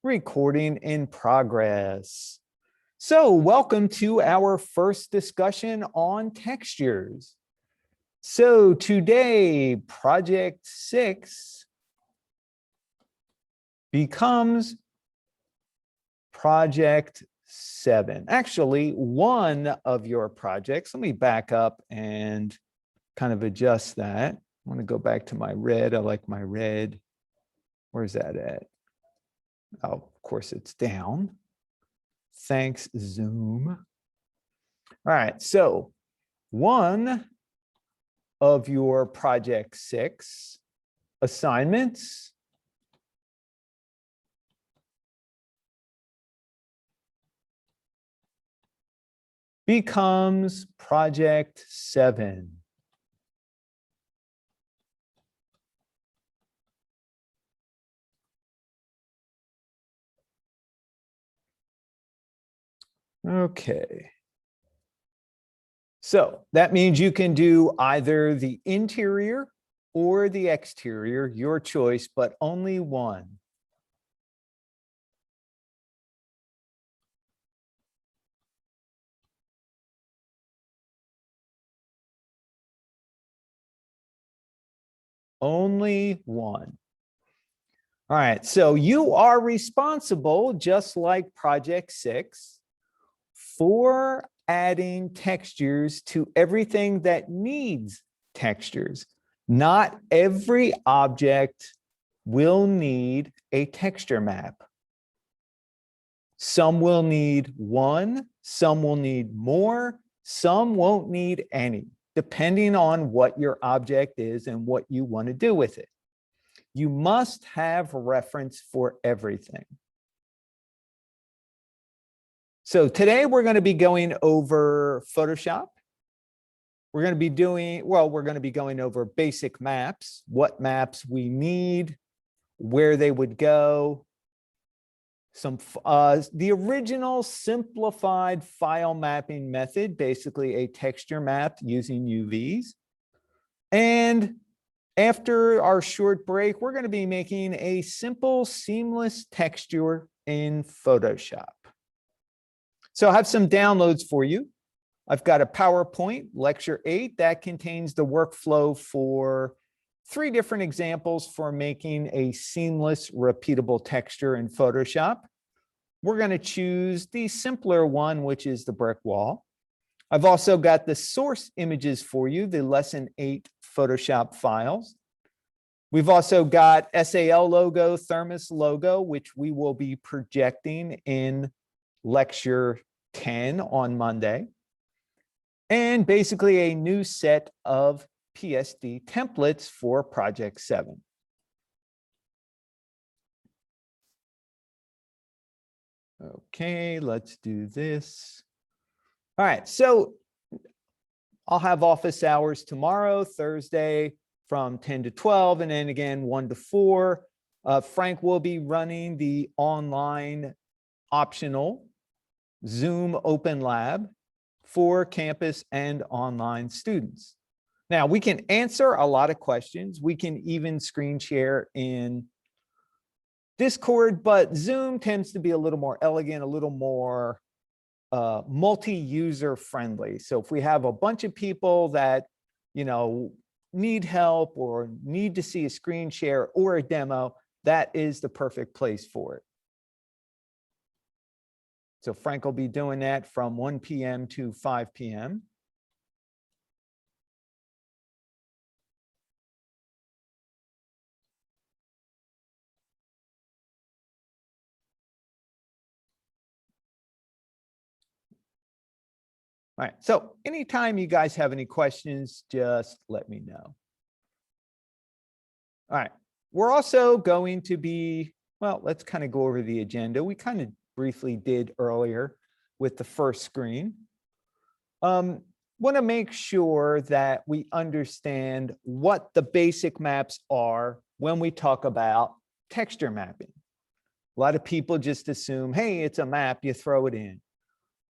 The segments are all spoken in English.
Recording in progress. So welcome to our first discussion on textures. So today, project 6 becomes project 7. Actually, one of your projects, let me back up and kind of adjust that. I want to go back to my red. I like my red. Where's that at? Oh, of course, it's down. Thanks, Zoom. All right, so one of your project 6 assignments becomes project 7. Okay. So that means you can do either the interior or the exterior, your choice, but only one. Only one. All right, so you are responsible, just like project 6, for adding textures to everything that needs textures. Not every object will need a texture map. Some will need one, some will need more, some won't need any, depending on what your object is and what you want to do with it. You must have reference for everything. So today we're going to be going over Photoshop. We're going to be going over basic maps, what maps we need, where they would go, the original simplified file mapping method, basically a texture map using UVs. And after our short break, we're going to be making a simple seamless texture in Photoshop. So I have some downloads for you. I've got a PowerPoint, Lecture 8, that contains the workflow for 3 different examples for making a seamless, repeatable texture in Photoshop. We're going to choose the simpler one, which is the brick wall. I've also got the source images for you, the Lesson 8 Photoshop files. We've also got SAL logo, Thermos logo, which we will be projecting in Lecture 10 on Monday. And basically a new set of PSD templates for Project 7. Okay, let's do this. All right, so I'll have office hours tomorrow, Thursday, from 10 to 12, and then again 1 to 4. Frank will be running the online optional Zoom Open Lab for campus and online students. Now, we can answer a lot of questions. We can even screen share in Discord, but Zoom tends to be a little more elegant, a little more multi-user friendly. So if we have a bunch of people that, need help or need to see a screen share or a demo, that is the perfect place for it. So Frank will be doing that from 1 p.m. to 5 p.m. All right, so anytime you guys have any questions, just let me know. All right, we're also going to be, well, let's kind of go over the agenda. We kind of briefly did earlier with the first screen. Want to make sure that we understand what the basic maps are when we talk about texture mapping. A lot of people just assume, hey, it's a map, you throw it in.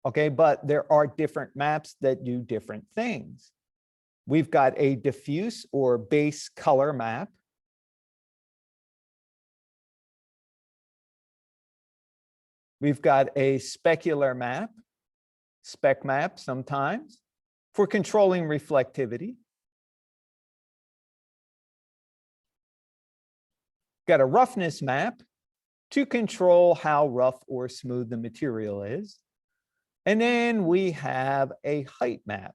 Okay, but there are different maps that do different things. We've got a diffuse or base color map. We've got a specular map, spec map sometimes, for controlling reflectivity. Got a roughness map to control how rough or smooth the material is. And then we have a height map.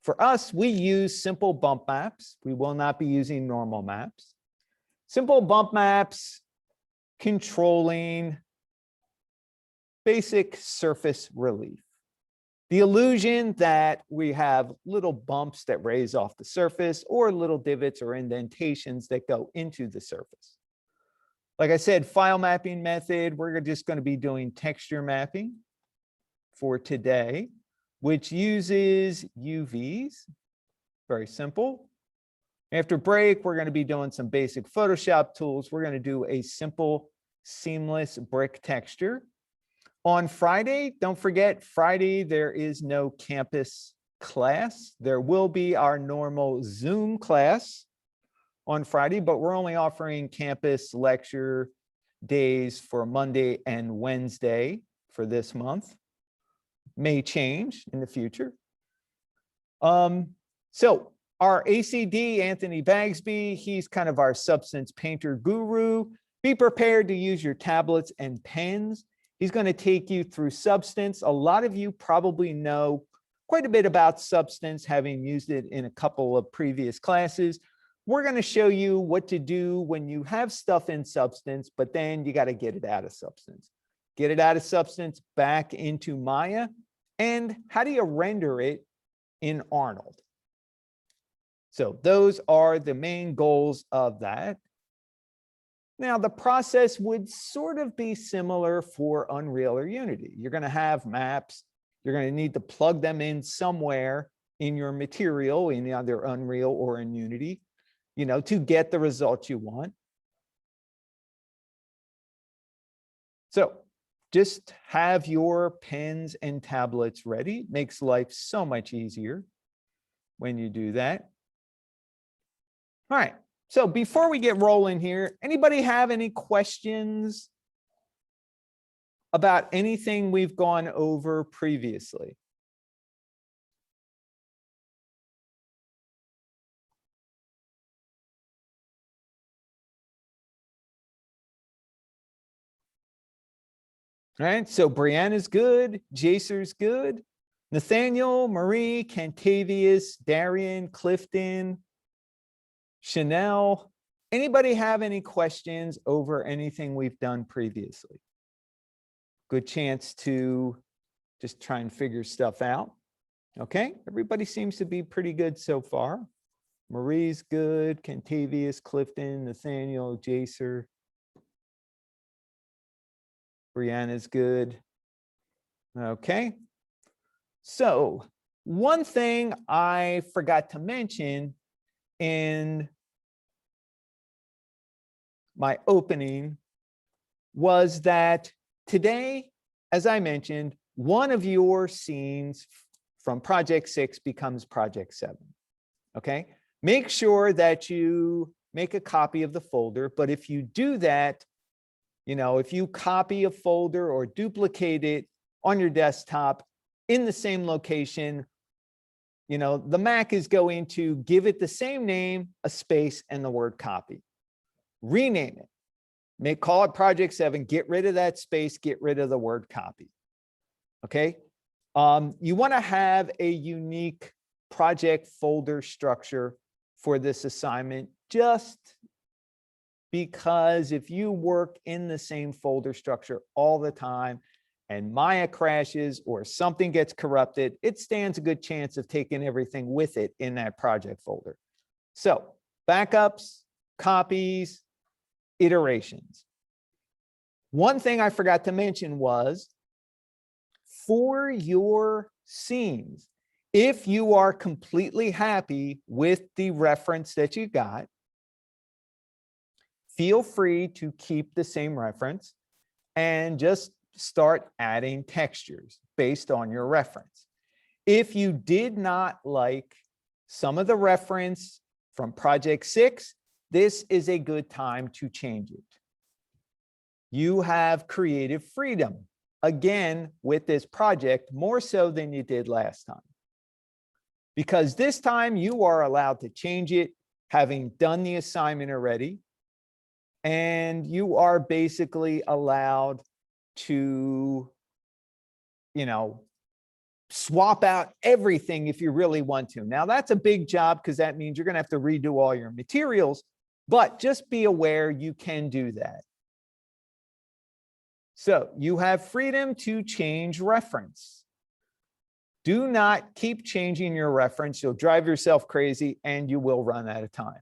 For us, we use simple bump maps. We will not be using normal maps. Simple bump maps controlling basic surface relief. The illusion that we have little bumps that raise off the surface or little divots or indentations that go into the surface. Like I said, file mapping method, we're just going to be doing texture mapping for today, which uses UVs. Very simple. After break, we're going to be doing some basic Photoshop tools. We're going to do a simple seamless brick texture. On Friday, don't forget, Friday, there is no campus class. There will be our normal Zoom class on Friday, but we're only offering campus lecture days for Monday and Wednesday for this month. May change in the future. So our ACD, Anthony Bagsby, he's kind of our substance painter guru. Be prepared to use your tablets and pens. He's going to take you through substance. A lot of you probably know quite a bit about substance, having used it in a couple of previous classes. We're going to show you what to do when you have stuff in substance, but then you got to get it out of substance. Get it out of substance back into Maya. And how do you render it in Arnold? So those are the main goals of that. Now, the process would sort of be similar for Unreal or Unity. You're going to have maps. You're going to need to plug them in somewhere in your material, in either Unreal or in Unity, to get the results you want. So just have your pens and tablets ready. Makes life so much easier when you do that. All right. So before we get rolling here, anybody have any questions about anything we've gone over previously? All right, so Brianna's good, Jacer's good, Nathaniel, Marie, Cantavius, Darian, Clifton, Chanel. Anybody have any questions over anything we've done previously? Good chance to just try and figure stuff out. Okay, everybody seems to be pretty good so far. Marie's good, Cantavius, Clifton, Nathaniel, Jacer. Brianna's good. Okay. So one thing I forgot to mention in my opening was that today, as I mentioned, one of your scenes from Project 6 becomes Project 7. Okay. Make sure that you make a copy of the folder, but if you do that, if you copy a folder or duplicate it on your desktop in the same location, the Mac is going to give it the same name, a space, and the word copy. Rename it. Call it Project 7, get rid of that space, get rid of the word copy. Okay. You want to have a unique project folder structure for this assignment, just because if you work in the same folder structure all the time and Maya crashes or something gets corrupted, it stands a good chance of taking everything with it in that project folder. So backups, copies, iterations. One thing I forgot to mention was for your scenes, if you are completely happy with the reference that you got, feel free to keep the same reference and just start adding textures based on your reference. If you did not like some of the reference from Project 6, this is a good time to change it. you have creative freedom. Again, with this project, more so than you did last time. Because this time you are allowed to change it, having done the assignment already. And you are basically allowed to, swap out everything if you really want to. Now, that's a big job because that means you're going to have to redo all your materials, but just be aware you can do that. So you have freedom to change reference. Do not keep changing your reference. You'll drive yourself crazy and you will run out of time.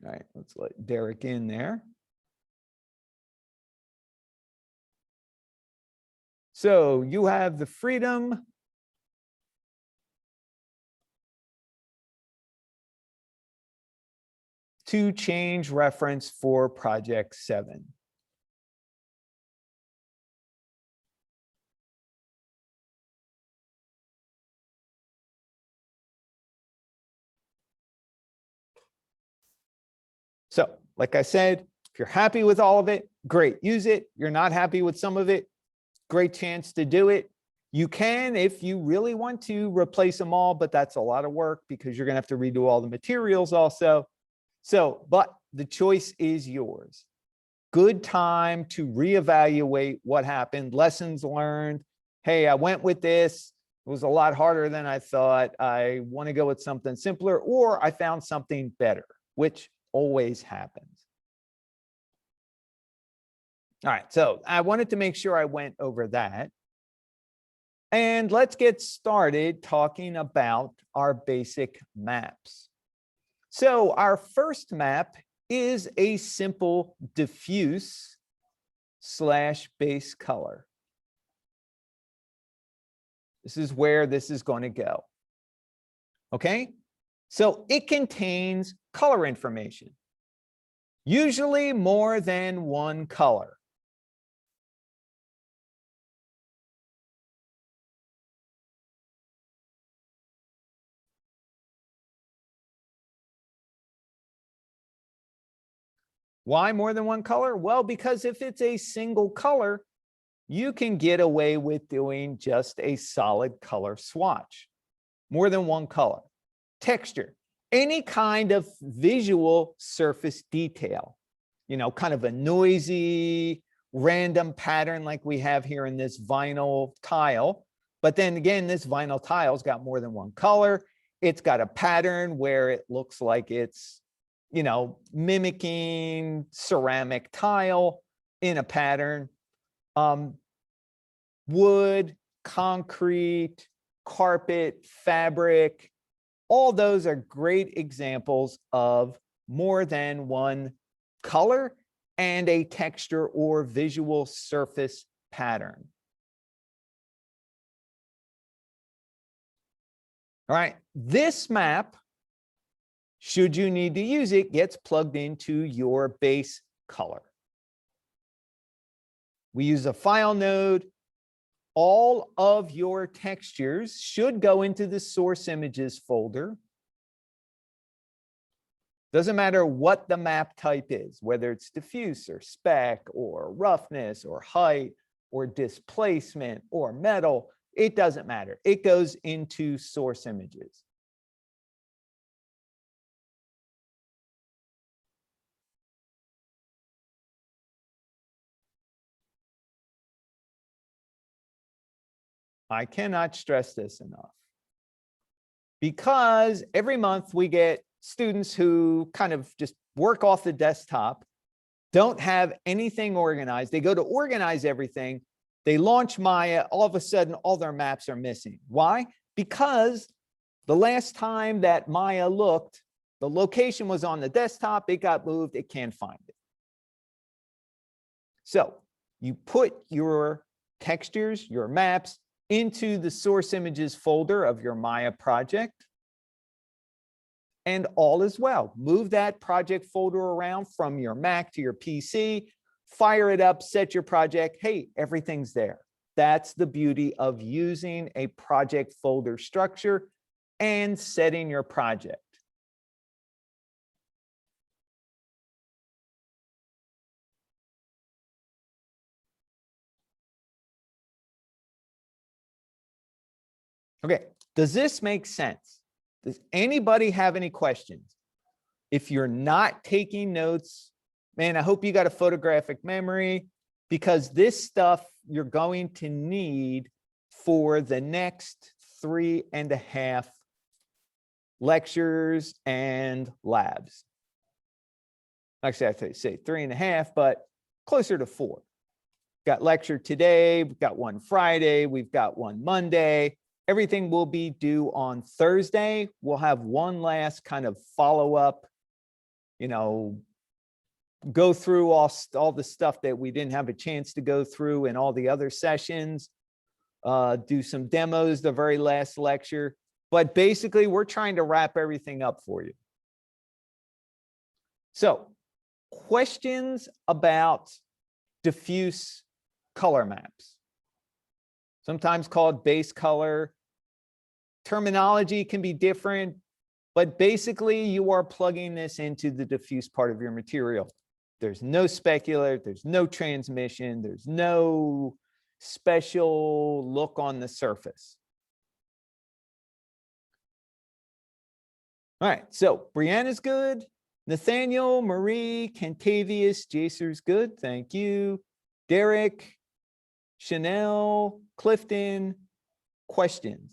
All right, let's let Derek in there. So you have the freedom to change reference for project 7. So, like I said, if you're happy with all of it, great, use it. You're not happy with some of it, great chance to do it. You can, if you really want to, replace them all, but that's a lot of work because you're going to have to redo all the materials also. So, but the choice is yours. Good time to reevaluate what happened, lessons learned. Hey, I went with this. It was a lot harder than I thought. I want to go with something simpler, or I found something better, which always happens. All right, so I wanted to make sure I went over that. And let's get started talking about our basic maps. So our first map is a simple diffuse / base color. This is where this is going to go. Okay, so it contains color information, usually more than one color. Why more than one color? Well, because if it's a single color, you can get away with doing just a solid color swatch. More than one color. Texture, any kind of visual surface detail, kind of a noisy, random pattern like we have here in this vinyl tile. But then again, this vinyl tile's got more than one color. It's got a pattern where it looks like it's, mimicking ceramic tile in a pattern. Wood, concrete, carpet, fabric, all those are great examples of more than one color and a texture or visual surface pattern. All right, this map, should you need to use it, gets plugged into your base color. We use a file node. All of your textures should go into the source images folder. Doesn't matter what the map type is, whether it's diffuse or spec or roughness or height or displacement or metal, it doesn't matter. It goes into source images. I cannot stress this enough. Because every month we get students who kind of just work off the desktop, don't have anything organized. They go to organize everything. They launch Maya. All of a sudden, all their maps are missing. Why? Because the last time that Maya looked, the location was on the desktop. It got moved. It can't find it. So you put your textures, your maps, into the source images folder of your Maya project, and all is well. Move that project folder around from your Mac to your PC, fire it up, set your project. Hey, everything's there. That's the beauty of using a project folder structure and setting your project. Okay, does this make sense? Does anybody have any questions? If you're not taking notes, man, I hope you got a photographic memory, because this stuff you're going to need for the next 3.5 lectures and labs. Actually, I have to say 3.5, but closer to 4. Got lecture today, we've got one Friday, we've got one Monday. Everything will be due on Thursday. We'll have one last kind of follow-up, go through all the stuff that we didn't have a chance to go through in all the other sessions, do some demos the very last lecture. But basically, we're trying to wrap everything up for you. So, questions about diffuse color maps, sometimes called base color. Terminology can be different, but basically you are plugging this into the diffuse part of your material. There's no specular, there's no transmission, there's no special look on the surface. All right, so Brianna's good. Nathaniel, Marie, Cantavius, Jacer's good. Thank you. Derek, Chanel, Clifton, questions?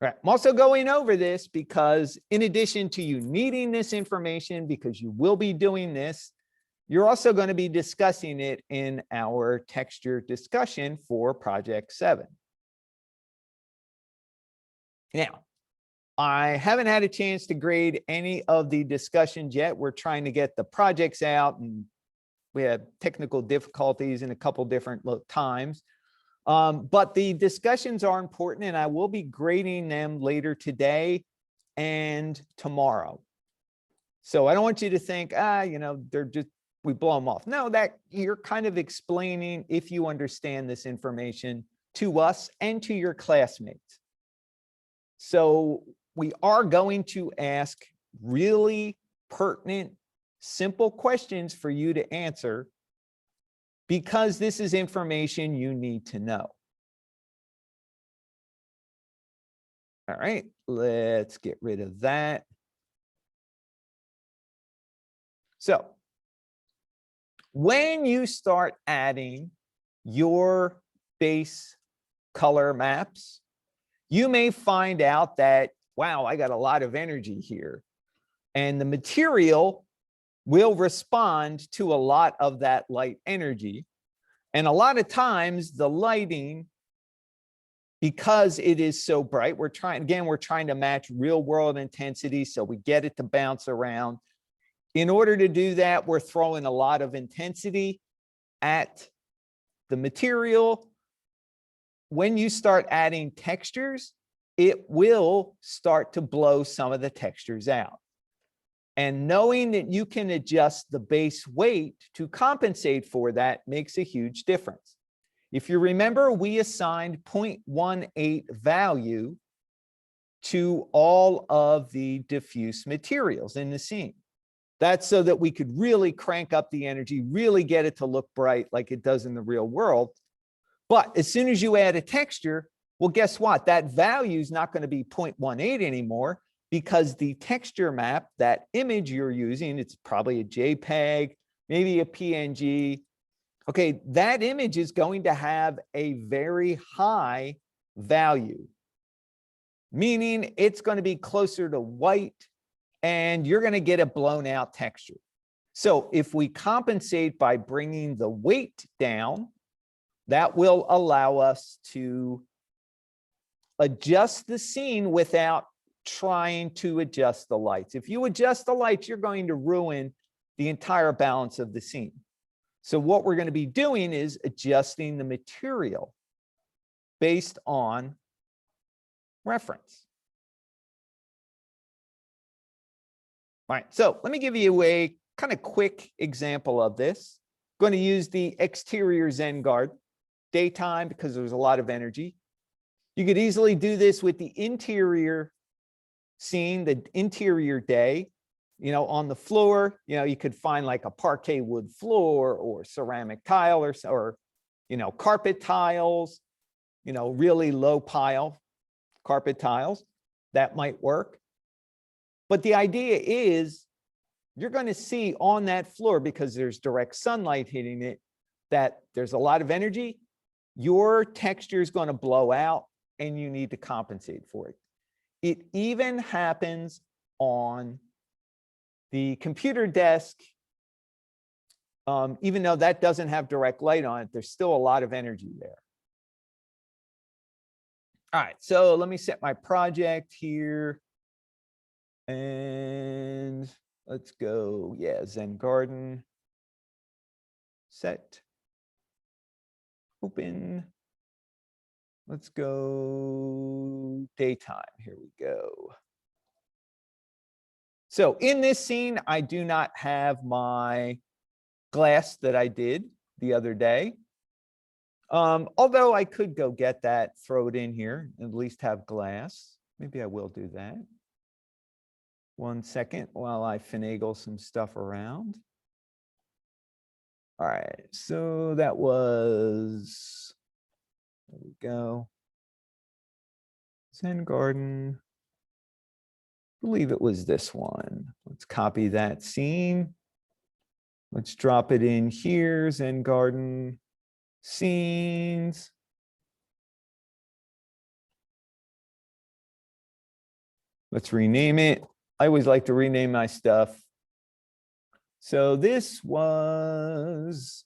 Right. I'm also going over this because in addition to you needing this information, because you will be doing this, you're also going to be discussing it in our texture discussion for Project 7. Now, I haven't had a chance to grade any of the discussions yet. We're trying to get the projects out, and we had technical difficulties in a couple different times. But the discussions are important, and I will be grading them later today and tomorrow. So I don't want you to think, they're just, we blow them off. No, that you're kind of explaining, if you understand this information, to us and to your classmates. So we are going to ask really pertinent, simple questions for you to answer, because this is information you need to know. All right, let's get rid of that. So when you start adding your base color maps, you may find out that, wow, I got a lot of energy here. And the material will respond to a lot of that light energy. And a lot of times the lighting, because it is so bright, we're trying to match real world intensity, so we get it to bounce around. In order to do that, we're throwing a lot of intensity at the material. When you start adding textures, it will start to blow some of the textures out. And knowing that you can adjust the base weight to compensate for that makes a huge difference. If you remember, we assigned 0.18 value to all of the diffuse materials in the scene. That's so that we could really crank up the energy, really get it to look bright like it does in the real world. But as soon as you add a texture, well, guess what? That value is not going to be 0.18 anymore, because the texture map, that image you're using, it's probably a JPEG, maybe a PNG. Okay, that image is going to have a very high value, meaning it's going to be closer to white, and you're going to get a blown out texture. So if we compensate by bringing the weight down, that will allow us to adjust the scene without trying to adjust the lights. If you adjust the lights, you're going to ruin the entire balance of the scene. So what we're going to be doing is adjusting the material based on reference. All right, so let me give you a kind of quick example of this. I'm going to use the exterior Zen garden, daytime, because there's a lot of energy. You could easily do this with the interior scene, the interior day, on the floor. You could find like a parquet wood floor or ceramic tile or carpet tiles, really low pile carpet tiles. That might work. But the idea is you're going to see on that floor, because there's direct sunlight hitting it, that there's a lot of energy. Your texture is going to blow out and you need to compensate for it. It even happens on the computer desk. Even though that doesn't have direct light on it, there's still a lot of energy there. All right, so let me set my project here. And let's go, Zen Garden. Set. Open. Let's go daytime. Here we go. So in this scene, I do not have my glass that I did the other day. Although I could go get that, throw it in here, at least have glass. Maybe I will do that. 1 second while I finagle some stuff around. All right, so that was, there we go. Zen Garden. I believe it was this one. Let's copy that scene. Let's drop it in here, Zen Garden scenes. Let's rename it. I always like to rename my stuff. So this was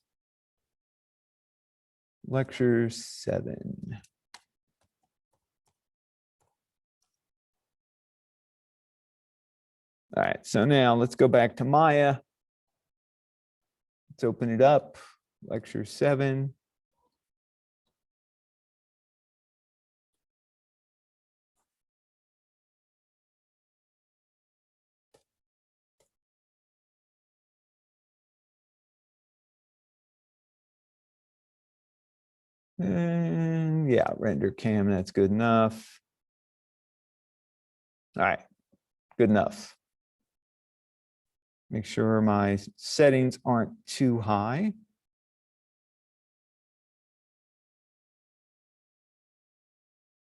Lecture 7. All right, so now let's go back to Maya. Let's open it up, Lecture 7. And yeah, render cam, that's good enough. All right, good enough. Make sure my settings aren't too high.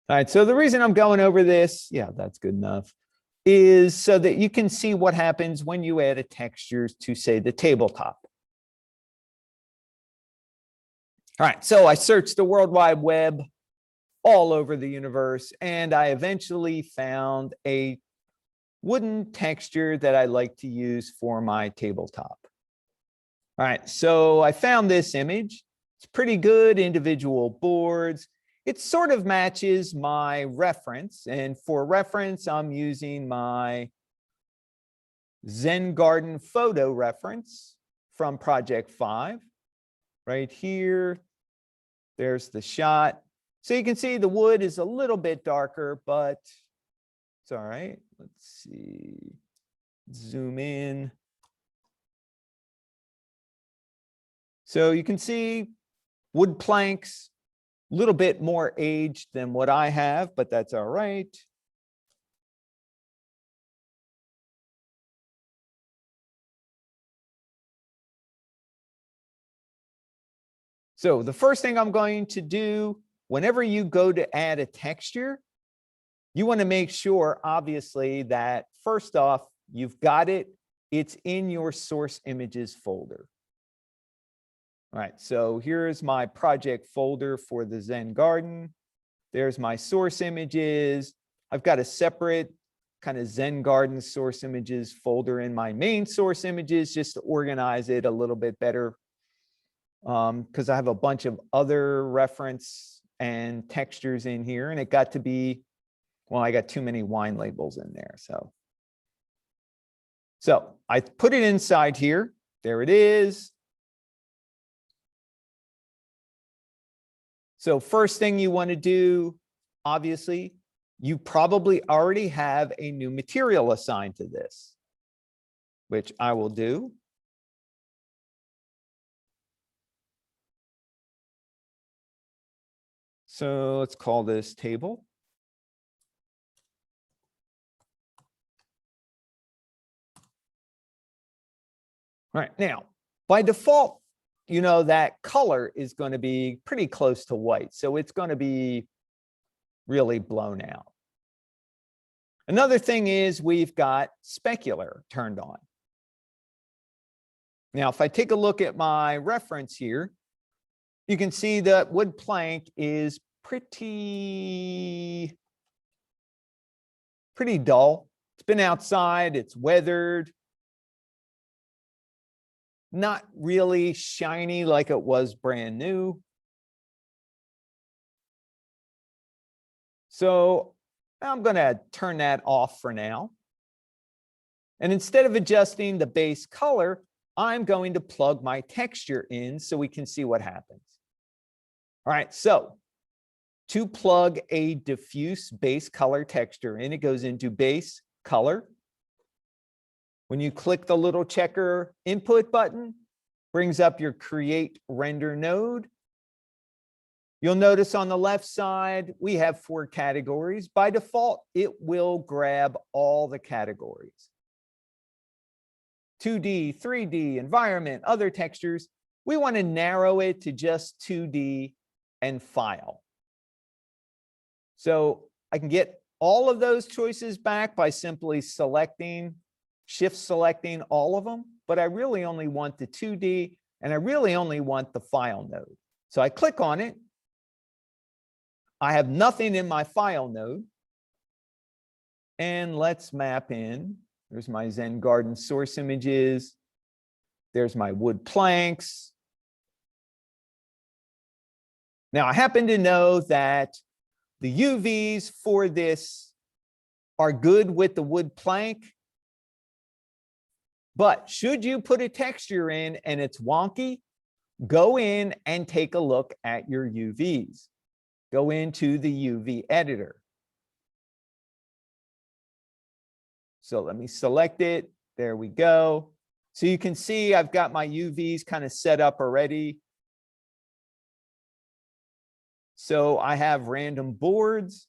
All right, so the reason I'm going over this, yeah, that's good enough, is so that you can see what happens when you add a texture to, say, the tabletop. All right, so I searched the World Wide Web all over the universe, and I eventually found a wooden texture that I like to use for my tabletop. All right, so I found this image. It's pretty good, individual boards. It sort of matches my reference, and for reference, I'm using my Zen Garden photo reference from Project 5. Right here, there's the shot. So you can see the wood is a little bit darker, but it's all right. Let's see, zoom in. So you can see wood planks, a little bit more aged than what I have, but that's all right. So the first thing I'm going to do, whenever you go to add a texture, you want to make sure, obviously, that first off, you've got it. It's in your source images folder. All right, so here's my project folder for the Zen Garden. There's my source images. I've got a separate kind of Zen Garden source images folder in my main source images just to organize it a little bit better, because I have a bunch of other reference and textures in here, and it got to be, well, I got too many wine labels in there. So I put it inside here. There it is. So first thing you want to do, obviously, you probably already have a new material assigned to this, which I will do. So let's call this table. All right, now, by default, you know that color is going to be pretty close to white. So it's going to be really blown out. Another thing is we've got specular turned on. Now, if I take a look at my reference here, you can see that wood plank is pretty dull. It's been outside, it's weathered. Not really shiny like it was brand new. So I'm going to turn that off for now. And instead of adjusting the base color, I'm going to plug my texture in so we can see what happens. All right, so to plug a diffuse base color texture in, it goes into base color. When you click the little checker input button, brings up your create render node. You'll notice on the left side, we have 4 categories. By default, it will grab all the categories. 2D, 3D, environment, other textures. We want to narrow it to just 2D and file. So I can get all of those choices back by simply shift selecting all of them, but I really only want the 2D and I really only want the file node. So I click on it. I have nothing in my file node. And let's map in. There's my Zen Garden source images. There's my wood planks. Now, I happen to know that the UVs for this are good with the wood plank. But should you put a texture in and it's wonky, go in and take a look at your UVs. Go into the UV editor. So let me select it. There we go. So you can see I've got my UVs kind of set up already. So I have random boards.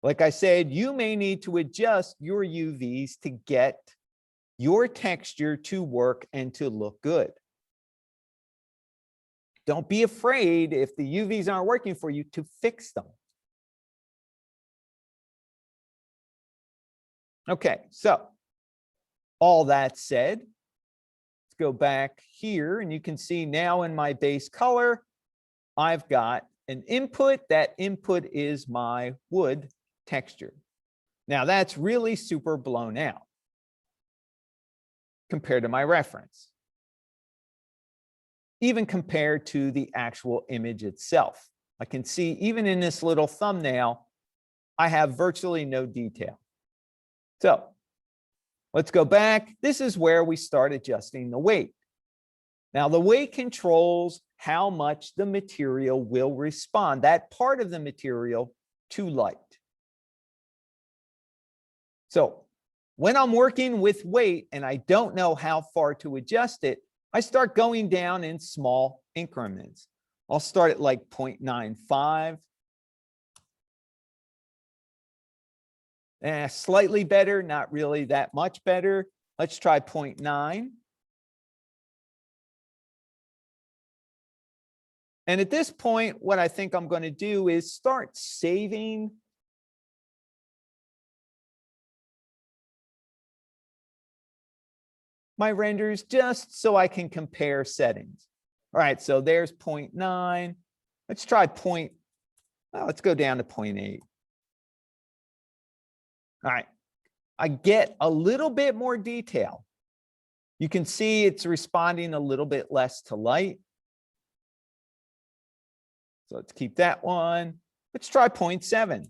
Like I said, you may need to adjust your UVs to get your texture to work and to look good. Don't be afraid if the UVs aren't working for you to fix them. Okay, so all that said, let's go back here and you can see now in my base color, I've got an input. That input is my wood texture. Now that's really super blown out compared to my reference, even compared to the actual image itself. I can see even in this little thumbnail, I have virtually no detail. So let's go back. This is where we start adjusting the weight. Now the weight controls how much the material will respond, that part of the material, to light. So when I'm working with weight and I don't know how far to adjust it, I start going down in small increments. I'll start at like 0.95. Slightly better, not really that much better. Let's try 0.9. And at this point, what I think I'm going to do is start saving my renders just so I can compare settings. All right, so there's 0.9. Let's try let's go down to 0.8. All right, I get a little bit more detail. You can see it's responding a little bit less to light. So let's keep that one. Let's try 0.7.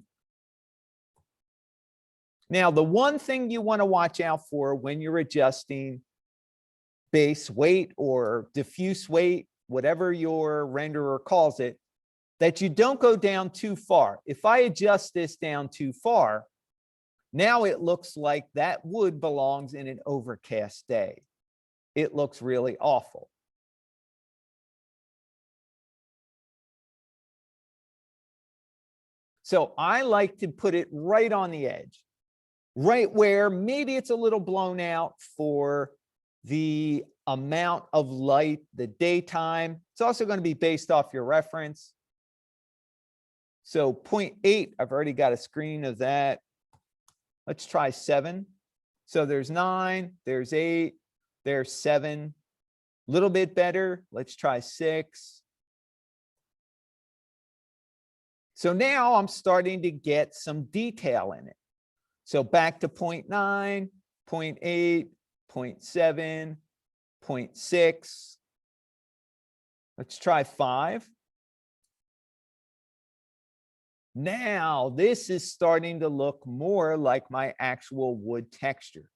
Now, the one thing you want to watch out for when you're adjusting base weight or diffuse weight, whatever your renderer calls it, that you don't go down too far. If I adjust this down too far, now it looks like that wood belongs in an overcast day. It looks really awful. So I like to put it right on the edge, right where maybe it's a little blown out for the amount of light, the daytime. It's also going to be based off your reference. So 0.8, I've already got a screen of that. Let's try 7. So there's 9, there's 8, there's 7. A little bit better. Let's try 6. So now I'm starting to get some detail in it. So back to 0.9, 0.8, 0.7, 0.6. Let's try 5. Now this is starting to look more like my actual wood texture.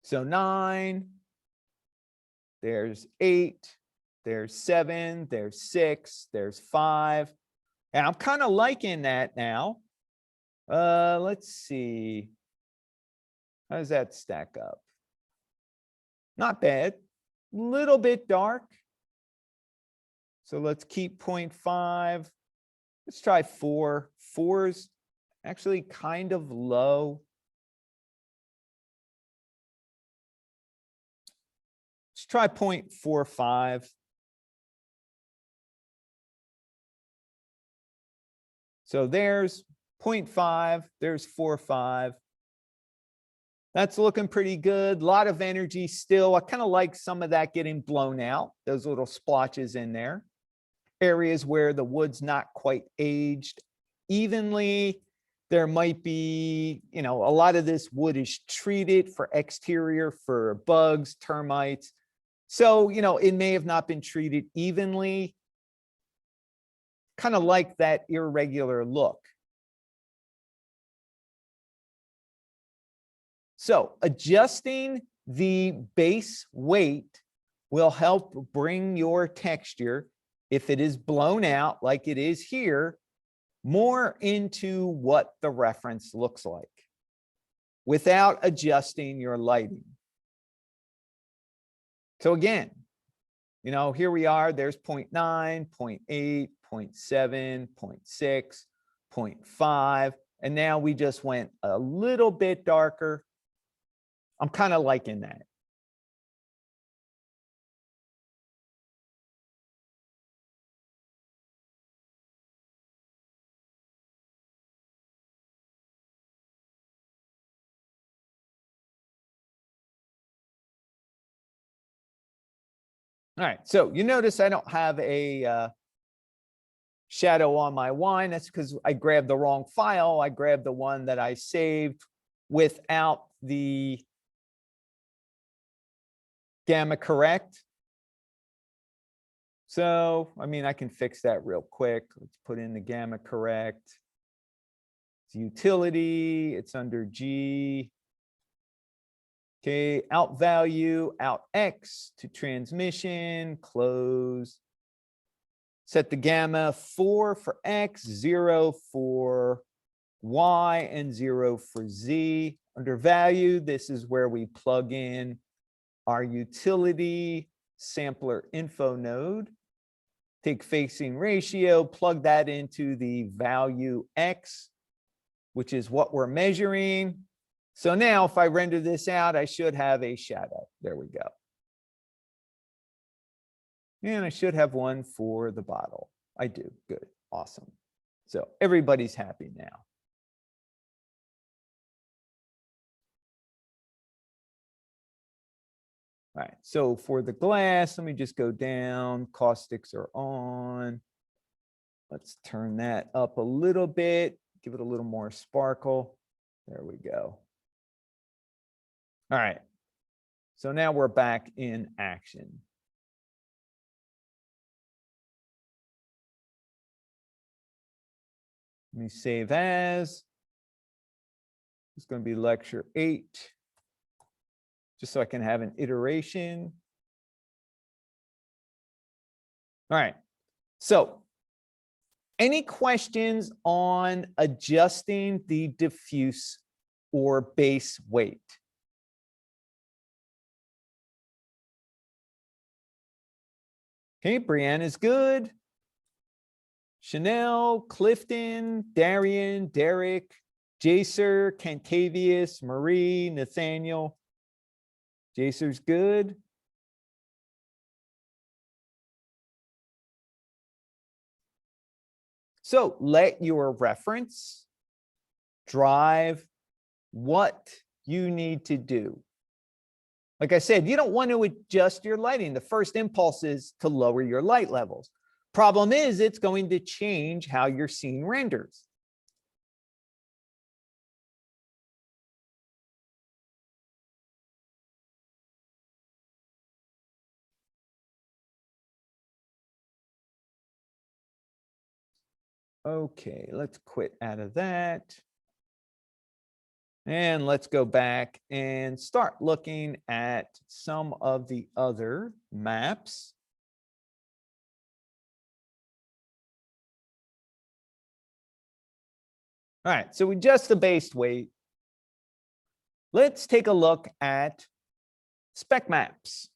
So 9, there's 8, there's 7, there's 6, there's 5. And I'm kind of liking that now. Let's see. How does that stack up? Not bad. Little bit dark. So let's keep 0.5. Let's try 4. 4's actually kind of low. Let's try 0.45. So there's 0.5, there's 4.5. That's looking pretty good. A lot of energy still. I kind of like some of that getting blown out, those little splotches in there. Areas where the wood's not quite aged evenly. There might be, a lot of this wood is treated for exterior for bugs, termites. So, it may have not been treated evenly. Kind of like that irregular look. So adjusting the base weight will help bring your texture, if it is blown out like it is here, more into what the reference looks like without adjusting your lighting. So again, here we are, there's 0.9, 0.8, 0.7, 0.6, 0.5, and now we just went a little bit darker. I'm kind of liking that. All right, so you notice I don't have a shadow on my wine. That's because I grabbed the wrong file. I grabbed the one that I saved without the gamma correct. So, I can fix that real quick. Let's put in the gamma correct. It's utility, it's under G. Okay, out value, out X to transmission, close. Set the gamma 4 for X, 0 for Y, and 0 for Z. Under value, this is where we plug in our utility sampler info node. Take facing ratio, plug that into the value X, which is what we're measuring. So now if I render this out, I should have a shadow. There we go. And I should have one for the bottle. I do. Good. Awesome. So everybody's happy now. All right. So for the glass, let me just go down. Caustics are on. Let's turn that up a little bit. Give it a little more sparkle. There we go. All right. So now we're back in action. Let me save as. It's going to be lecture 8, just so I can have an iteration. All right. So any questions on adjusting the diffuse or base weight? Okay, Brianne is good. Chanel, Clifton, Darian, Derek, Jacer, Cantavius, Marie, Nathaniel. Jacer's good. So let your reference drive what you need to do. Like I said, you don't want to adjust your lighting. The first impulse is to lower your light levels. Problem is, it's going to change how your scene renders. Okay, let's quit out of that. And let's go back and start looking at some of the other maps. All right, so we just abased weight. Let's take a look at spec maps.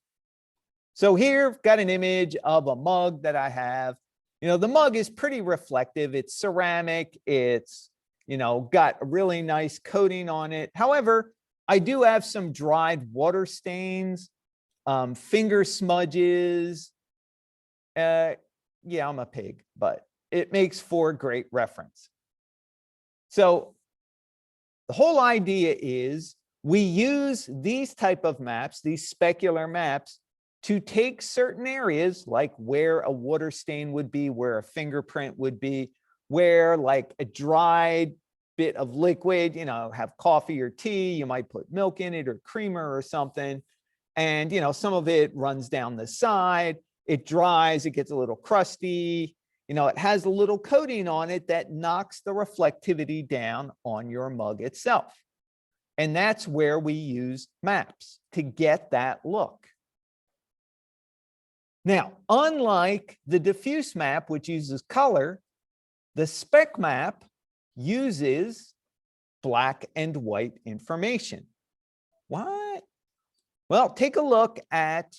So here I've got an image of a mug that I have. You know, the mug is pretty reflective. It's ceramic. It's, you know, got a really nice coating on it. However, I do have some dried water stains, finger smudges. Yeah, I'm a pig, but it makes for great reference. So the whole idea is we use these type of maps, these specular maps, to take certain areas like where a water stain would be, where a fingerprint would be, where like a dried bit of liquid, you know, have coffee or tea, you might put milk in it or creamer or something. And, you know, some of it runs down the side, it dries, it gets a little crusty, you know, it has a little coating on it that knocks the reflectivity down on your mug itself. And that's where we use maps to get that look. Now, unlike the diffuse map, which uses color, the spec map uses black and white information. What? Well, take a look at,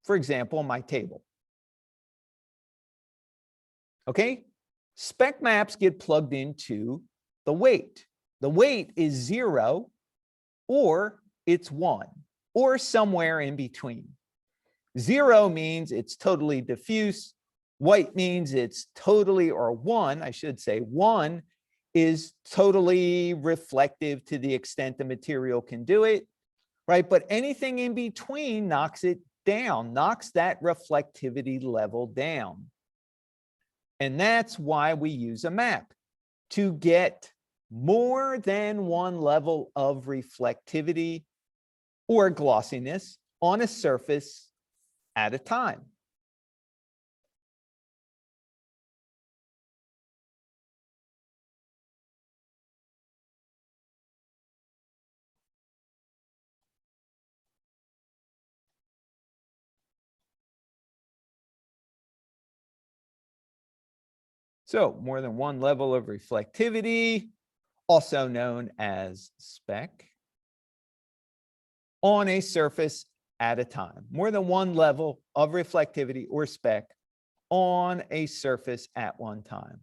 for example, my table. Okay, spec maps get plugged into the weight. The weight is 0 or it's 1 or somewhere in between. 0 means it's totally diffuse. White means it's totally, or 1, I should say, 1 is totally reflective to the extent the material can do it, right? But anything in between knocks it down, knocks that reflectivity level down. And that's why we use a map, to get more than one level of reflectivity or glossiness on a surface at a time. So more than one level of reflectivity, also known as spec, on a surface at a time. More than one level of reflectivity or spec on a surface at one time.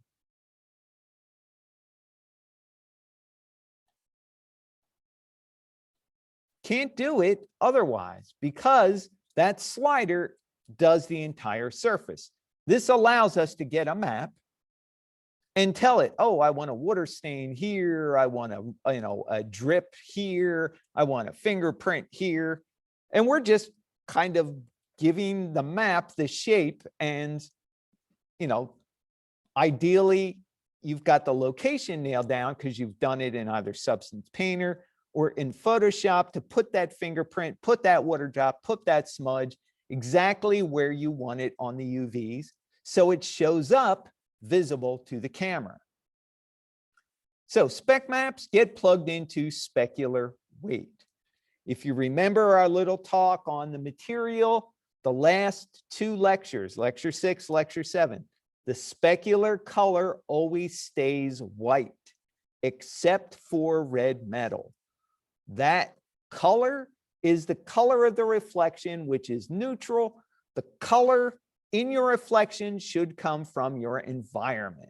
Can't do it otherwise because that slider does the entire surface. This allows us to get a map and tell it, oh, I want a water stain here. I want a, you know, a drip here. I want a fingerprint here. And we're just kind of giving the map the shape. And, you know, ideally, you've got the location nailed down because you've done it in either Substance Painter or in Photoshop to put that fingerprint, put that water drop, put that smudge exactly where you want it on the UVs. So it shows up visible to the camera. So spec maps get plugged into specular weight. If you remember our little talk on the material, the last 2 lectures, lecture 6, lecture 7, the specular color always stays white, except for red metal. That color is the color of the reflection, which is neutral. The color in your reflection should come from your environment.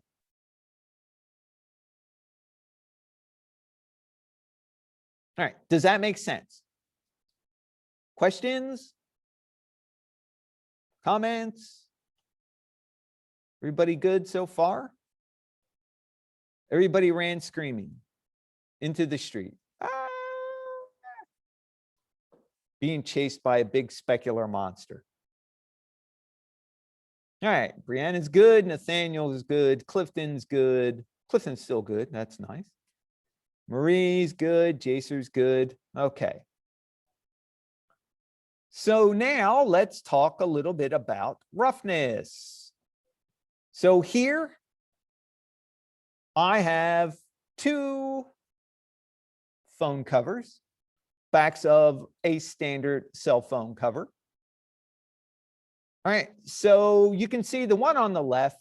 All right, does that make sense? Questions? Comments? Everybody good so far? Everybody ran screaming into the street. Being chased by a big specular monster. All right, Brianna's good, Nathaniel is good, Clifton's good. Clifton's still good, that's nice. Marie's good, Jacer's good. Okay. So now let's talk a little bit about roughness. So here I have two phone covers, backs of a standard cell phone cover. All right, so you can see the one on the left,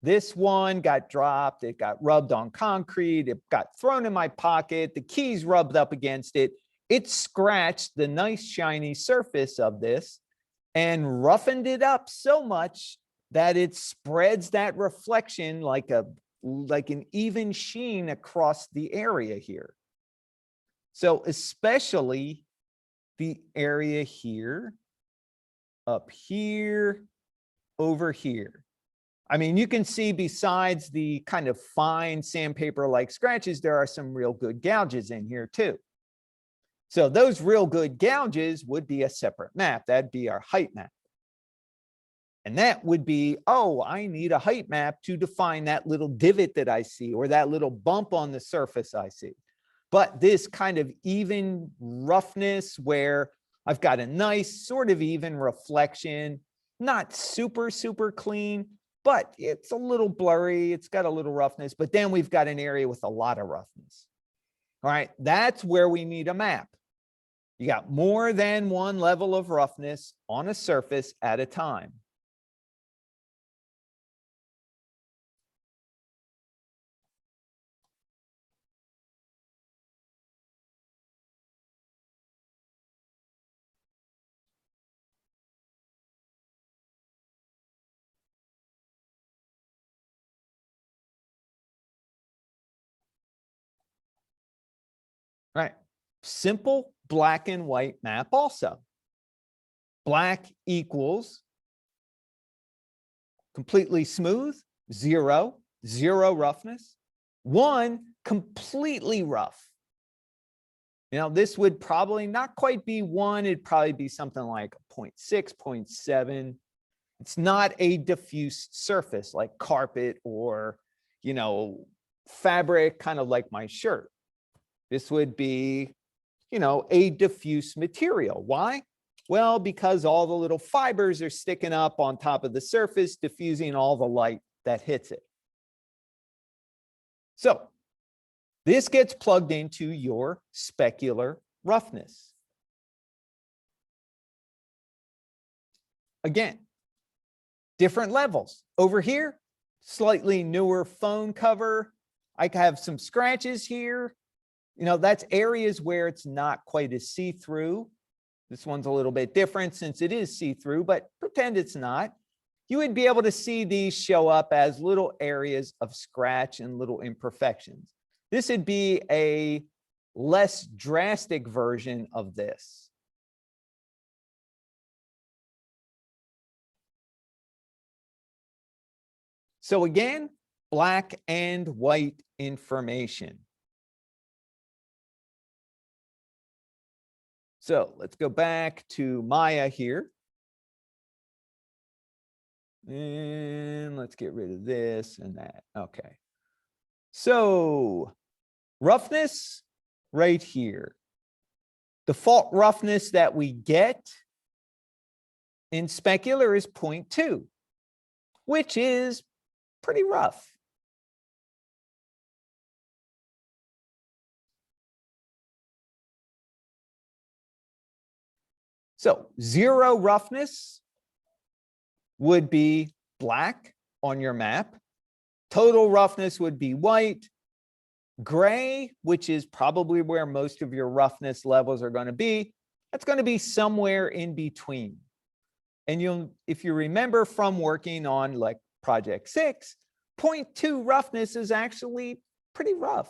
this one got dropped, it got rubbed on concrete, it got thrown in my pocket, the keys rubbed up against it, it scratched the nice shiny surface of this and roughened it up so much that it spreads that reflection like an even sheen across the area here. So especially the area here, up here, over here. I mean, you can see besides the kind of fine sandpaper-like scratches, there are some real good gouges in here too. So those real good gouges would be a separate map. That'd be our height map. And that would be, oh, I need a height map to define that little divot that I see or that little bump on the surface I see. But this kind of even roughness where I've got a nice sort of even reflection, not super, super clean, but it's a little blurry. It's got a little roughness, but then we've got an area with a lot of roughness. All right, that's where we need a map. You got more than one level of roughness on a surface at a time. Right. Simple black and white map also. Black equals completely smooth, 0, 0 roughness. 1, completely rough. You know, this would probably not quite be 1. It'd probably be something like 0.6, 0.7. It's not a diffuse surface like carpet or, you know, fabric, kind of like my shirt. This would be, you know, a diffuse material. Why? Well, because all the little fibers are sticking up on top of the surface, diffusing all the light that hits it. So this gets plugged into your specular roughness. Again, different levels. Over here, slightly newer phone cover. I have some scratches here. You know, that's areas where it's not quite as see-through. This one's a little bit different since it is see-through, but pretend it's not. You would be able to see these show up as little areas of scratch and little imperfections. This would be a less drastic version of this. So again, black and white information. So let's go back to Maya here. And let's get rid of this and that. Okay. So roughness right here. Default roughness that we get in specular is 0.2, which is pretty rough. So 0 roughness would be black on your map. Total roughness would be white. Gray, which is probably where most of your roughness levels are going to be, that's going to be somewhere in between. And if you remember from working on like project 6, 0.2 roughness is actually pretty rough.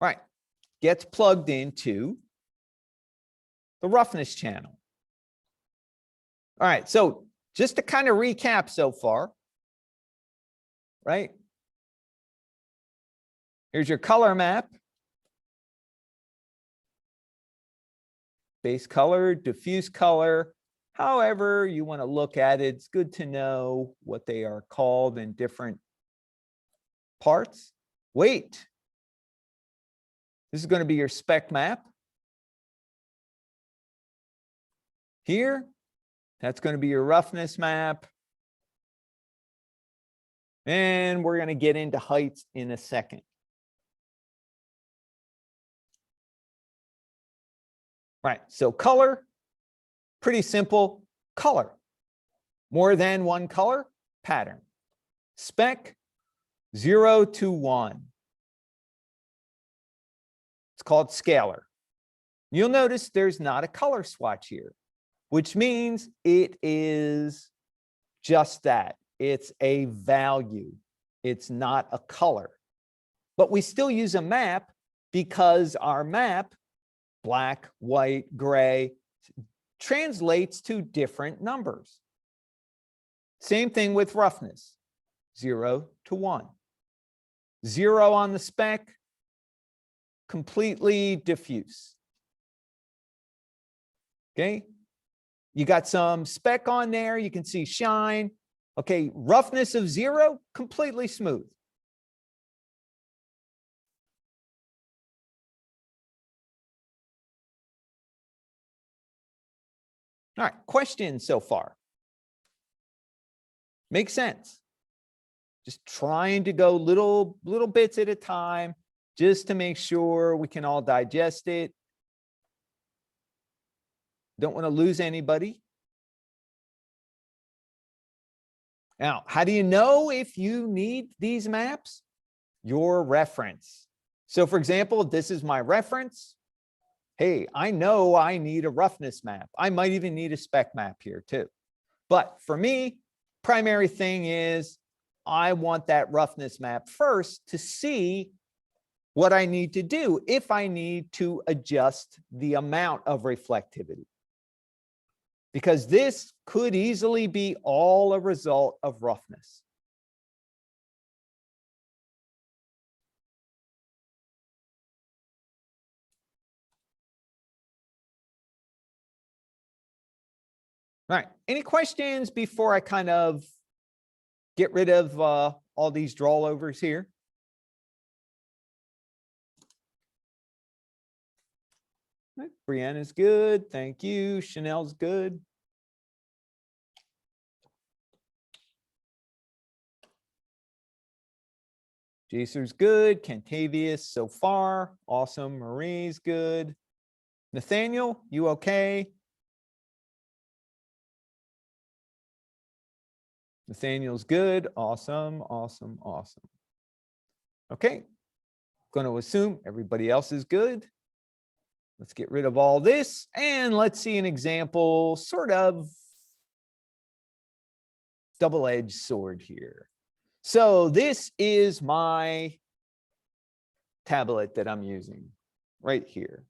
All right, gets plugged into the roughness channel. All right, so just to kind of recap so far, right? Here's your color map. Base color, diffuse color, however you want to look at it. It's good to know what they are called in different parts. Weight. This is going to be your spec map. Here, that's going to be your roughness map. And we're going to get into heights in a second. Right, so color, pretty simple. Color, more than one color, pattern. Spec, 0 to 1. It's called scalar. You'll notice there's not a color swatch here, which means it is just that. It's a value. It's not a color. But we still use a map because our map, black, white, gray, translates to different numbers. Same thing with roughness, 0 to 1. 0 on the spec, completely diffuse. Okay, you got some spec on there, you can see shine. Okay, roughness of 0, completely smooth. All right, questions so far? Makes sense. Just trying to go little bits at a time, just to make sure we can all digest it. Don't want to lose anybody. Now, how do you know if you need these maps? Your reference. So for example, this is my reference. Hey, I know I need a roughness map. I might even need a spec map here too. But for me, primary thing is I want that roughness map first to see what I need to do if I need to adjust the amount of reflectivity. Because this could easily be all a result of roughness. All right, any questions before I kind of get rid of all these drawovers here? Right. Brianna's good, thank you. Chanel's good. Jacer's good. Cantavius so far, awesome. Marie's good. Nathaniel, you okay? Nathaniel's good. Awesome, awesome, awesome. Okay, going to assume everybody else is good. Let's get rid of all this and let's see an example, sort of double-edged sword here. So this is my tablet that I'm using right here.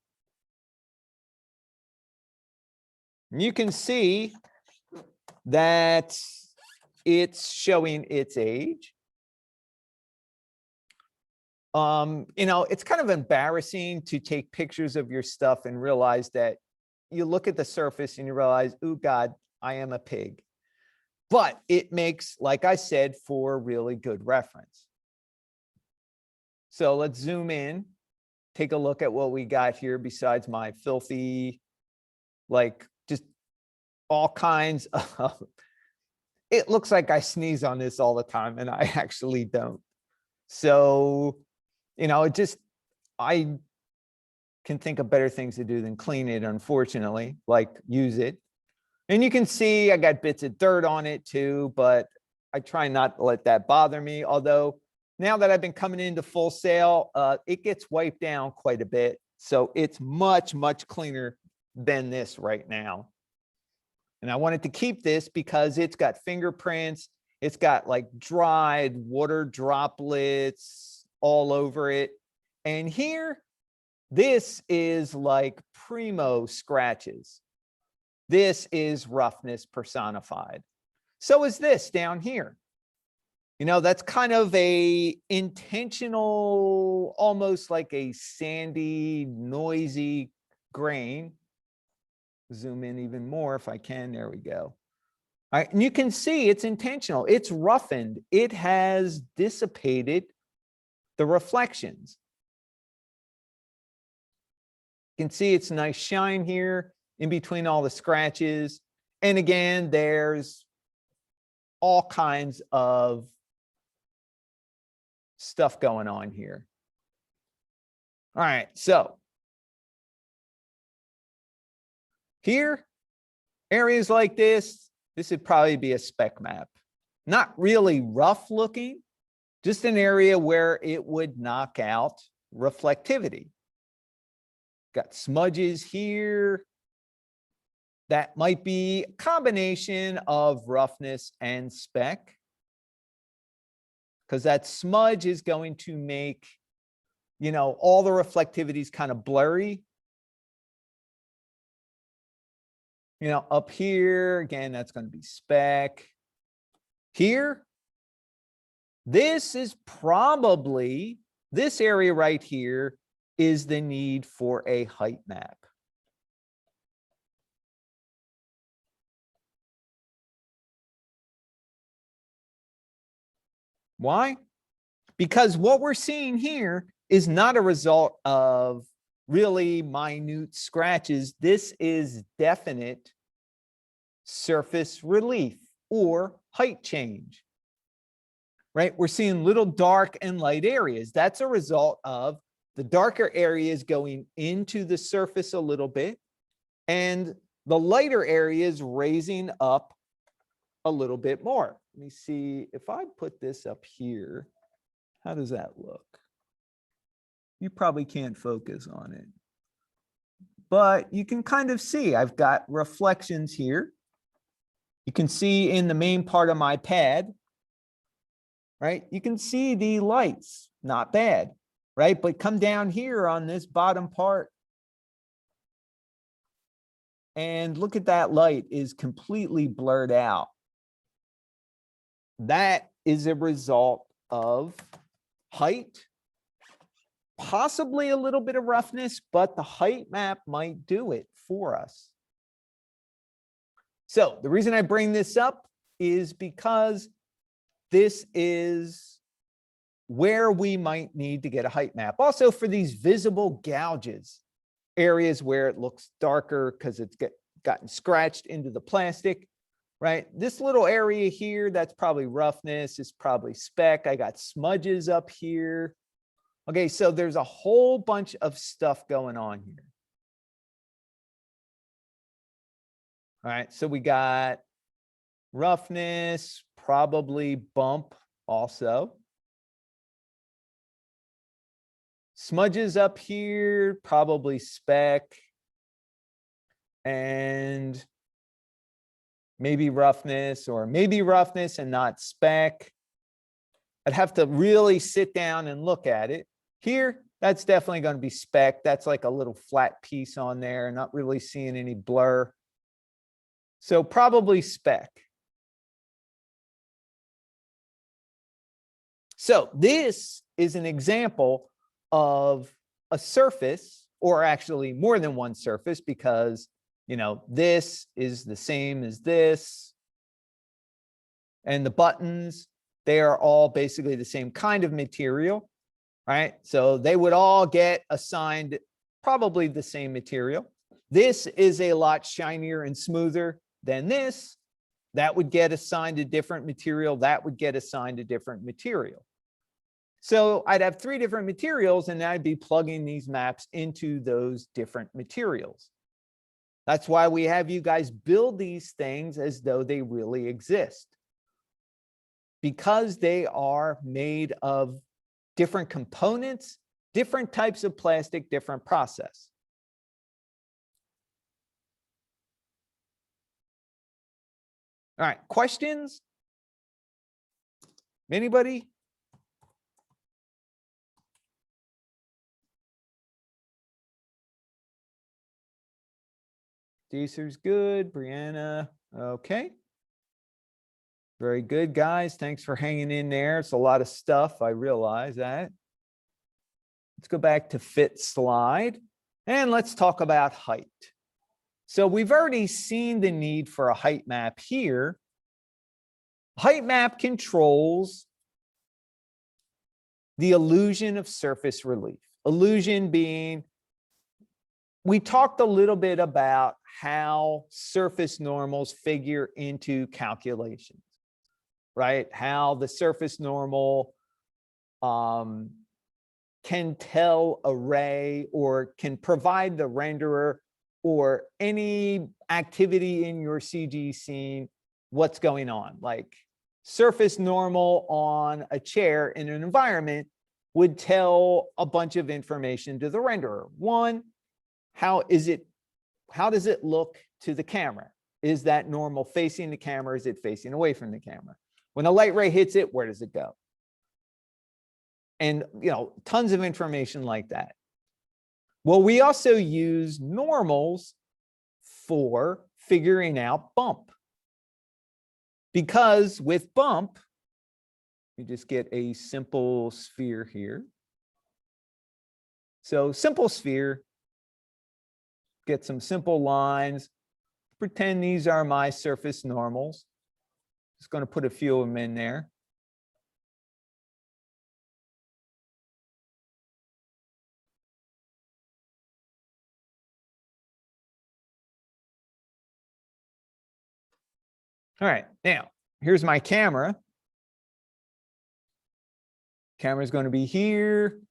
And you can see that it's showing its age. You know, it's kind of embarrassing to take pictures of your stuff and realize that you look at the surface and you realize, oh God, I am a pig. But it makes, like I said, for really good reference. So let's zoom in, take a look at what we got here besides my filthy, like just all kinds of, it looks like I sneeze on this all the time and I actually don't. So, you know, it just, I can think of better things to do than clean it, unfortunately, like use it. And you can see I got bits of dirt on it too, but I try not to let that bother me. Although now that I've been coming into Full Sail, it gets wiped down quite a bit. So it's much, much cleaner than this right now. And I wanted to keep this because it's got fingerprints. It's got like dried water droplets all over it. And here, this is like primo scratches. This is roughness personified. So is this down here. You know, that's kind of a intentional, almost like a sandy, noisy grain. Zoom in even more if I can. There we go. All right, and you can see it's intentional. It's roughened. It has dissipated the reflections. You can see it's a nice shine here in between all the scratches. And again, there's all kinds of stuff going on here. All right, so here, areas like this would probably be a spec map. Not really rough looking, just an area where it would knock out reflectivity. Got smudges here. That might be a combination of roughness and spec, because that smudge is going to make, you know, all the reflectivities kind of blurry. You know, up here, again, that's going to be spec. Here, this is probably, this area right here is the need for a height map. Why? Because what we're seeing here is not a result of really minute scratches. This is definite surface relief or height change, right? We're seeing little dark and light areas. That's a result of the darker areas going into the surface a little bit and the lighter areas raising up a little bit more. Let me see if I put this up here. How does that look? You probably can't focus on it, but you can kind of see I've got reflections here. You can see in the main part of my pad, right? You can see the lights, not bad, right? But come down here on this bottom part and look at that light is completely blurred out. That is a result of height, possibly a little bit of roughness, but the height map might do it for us. So the reason I bring this up is because this is where we might need to get a height map. Also for these visible gouges, areas where it looks darker because it's gotten scratched into the plastic, right? This little area here, that's probably roughness, is probably spec. I got smudges up here. Okay, so there's a whole bunch of stuff going on here. All right, so we got roughness, probably bump also. Smudges up here, probably spec. And maybe roughness, or maybe roughness and not spec. I'd have to really sit down and look at it. Here, that's definitely going to be spec. That's like a little flat piece on there, not really seeing any blur. So probably spec. So this is an example of a surface, or actually more than one surface, because, you know, this is the same as this. And the buttons, they are all basically the same kind of material, right? So they would all get assigned probably the same material. This is a lot shinier and smoother than this. That would get assigned a different material. That would get assigned a different material. So I'd have 3 different materials, and I'd be plugging these maps into those different materials. That's why we have you guys build these things as though they really exist, because they are made of different components, different types of plastic, different process. All right, questions? Anybody? Deeser's good. Brianna, okay. Very good, guys. Thanks for hanging in there. It's a lot of stuff. I realize that. Let's go back to fit slide and let's talk about height. So we've already seen the need for a height map here. Height map controls the illusion of surface relief. Illusion being, we talked a little bit about how surface normals figure into calculations, right? How the surface normal can tell a ray or can provide the renderer or any activity in your CG scene what's going on. Like surface normal on a chair in an environment would tell a bunch of information to the renderer. One, how does it look to the camera? Is that normal facing the camera? Is it facing away from the camera? When a light ray hits it, where does it go? And, tons of information like that. Well, we also use normals for figuring out bump. Because with bump, you just get a simple sphere here. So simple sphere, get some simple lines. Pretend these are my surface normals. Just going to put a few of them in there. All right, now here's my camera. Camera's going to be here.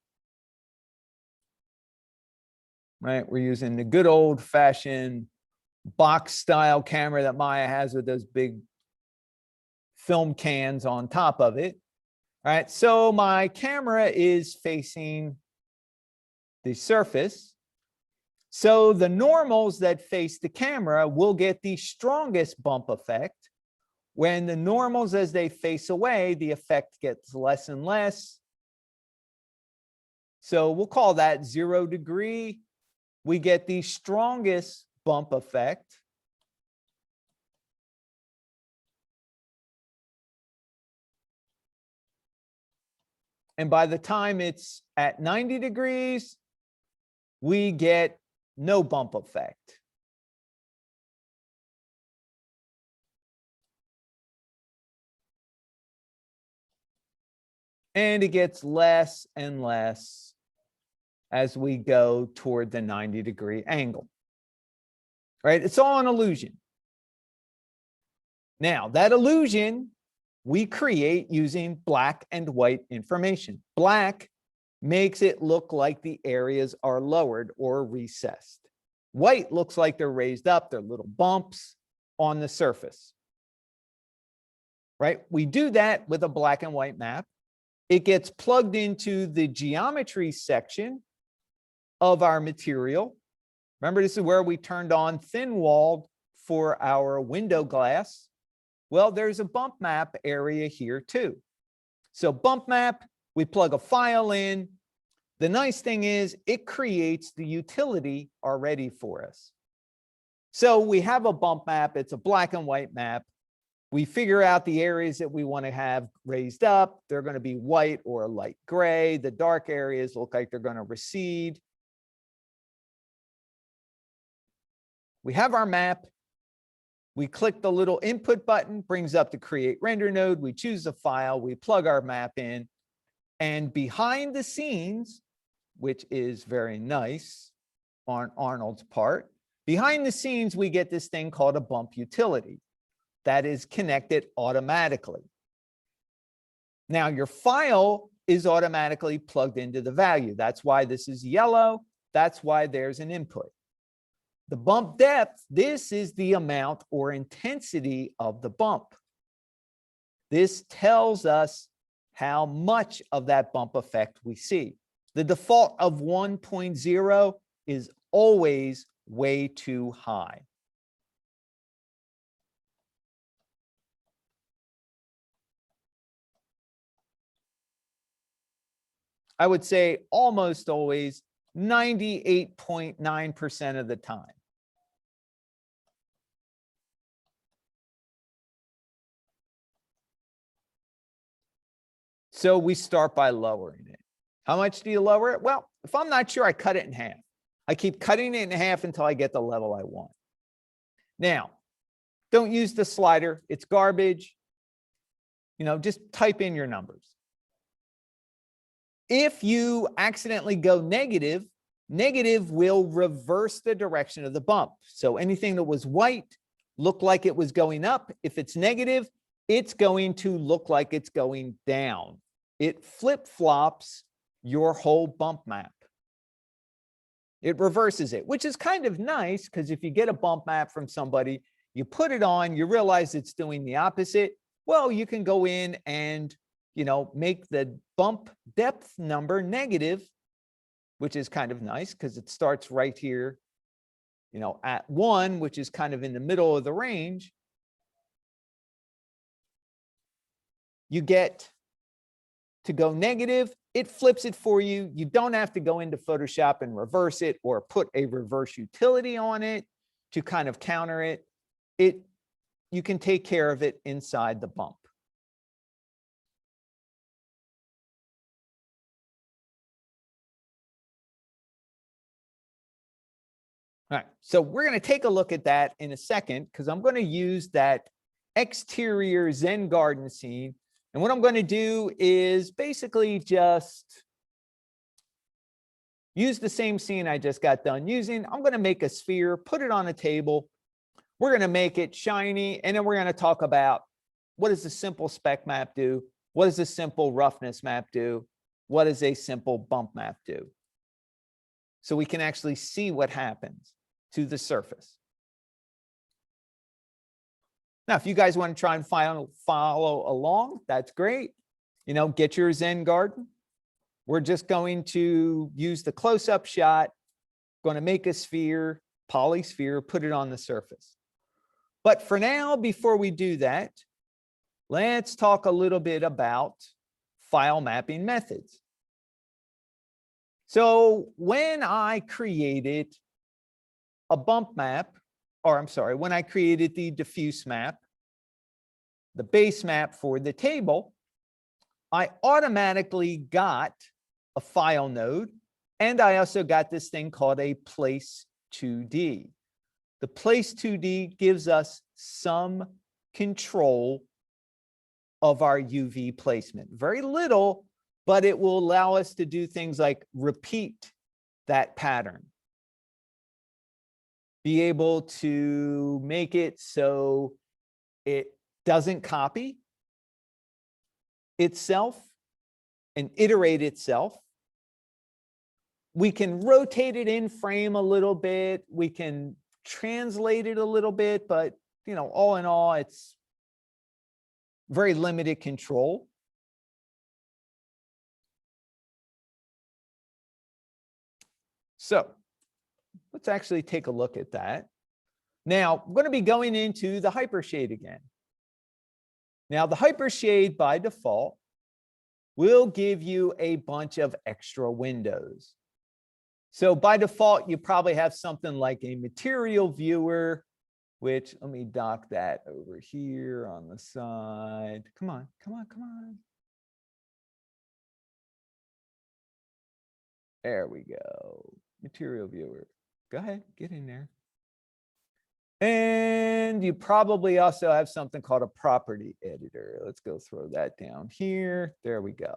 Right, we're using the good old fashioned box style camera that Maya has with those big film cans on top of it. All right, so my camera is facing the surface. So the normals that face the camera will get the strongest bump effect. When the normals, as they face away, the effect gets less and less. So we'll call that 0 degree. We get the strongest bump effect. And by the time it's at 90 degrees, we get no bump effect. And it gets less and less as we go toward the 90-degree angle. Right? It's all an illusion. Now, that illusion we create using black and white information. Black makes it look like the areas are lowered or recessed. White looks like they're raised up, they're little bumps on the surface. Right? We do that with a black and white map. It gets plugged into the geometry section of our material. Remember, this is where we turned on thin walled for our window glass. Well, there's a bump map area here too. So bump map, we plug a file in. The nice thing is it creates the utility already for us. So we have a bump map. It's a black and white map. We figure out the areas that we want to have raised up. They're going to be white or light gray. The dark areas look like they're going to recede. We have our map. We click the little input button, brings up the create render node. We choose a file. We plug our map in. And behind the scenes, which is very nice on Arnold's part, behind the scenes, we get this thing called a bump utility that is connected automatically. Now, your file is automatically plugged into the value. That's why this is yellow. That's why there's an input. The bump depth, this is the amount or intensity of the bump. This tells us how much of that bump effect we see. The default of 1.0 is always way too high. I would say almost always 98.9% of the time. So we start by lowering it. How much do you lower it? Well, if I'm not sure, I cut it in half. I keep cutting it in half until I get the level I want. Now, don't use the slider. It's garbage. Just type in your numbers. If you accidentally go negative, negative will reverse the direction of the bump. So anything that was white looked like it was going up. If it's negative, it's going to look like it's going down. It flip-flops your whole bump map. It reverses it, which is kind of nice because if you get a bump map from somebody, you put it on, you realize it's doing the opposite. Well, you can go in and make the bump depth number negative, which is kind of nice because it starts right here, at 1, which is kind of in the middle of the range. You get to go negative, it flips it for you. You don't have to go into Photoshop and reverse it or put a reverse utility on it to kind of counter it. You can take care of it inside the bump. All right, so we're going to take a look at that in a second because I'm going to use that exterior Zen garden scene. And what I'm going to do is basically just use the same scene I just got done using. I'm going to make a sphere, put it on a table. We're going to make it shiny. And then we're going to talk about what does a simple spec map do? What does a simple roughness map do? What does a simple bump map do? So we can actually see what happens to the surface. Now, if you guys want to try and follow along, that's great. Get your Zen garden. We're just going to use the close-up shot, going to make a sphere, polysphere, put it on the surface. But for now, before we do that, let's talk a little bit about file mapping methods. So when I created a bump map, or I'm sorry, when I created the diffuse map, the base map for the table, I automatically got a file node, and I also got this thing called a place 2D. The place 2D gives us some control of our UV placement. Very little, but it will allow us to do things like repeat that pattern. Be able to make it so it doesn't copy itself and iterate itself. We can rotate it in frame a little bit. We can translate it a little bit, but all in all, it's very limited control. So let's actually take a look at that. Now, I'm going to be going into the hypershade again. Now, the hypershade by default will give you a bunch of extra windows. So by default, you probably have something like a material viewer, which let me dock that over here on the side. Come on, come on, come on. There we go. Material viewer. Go ahead, get in there. And you probably also have something called a property editor. Let's go throw that down here. There we go.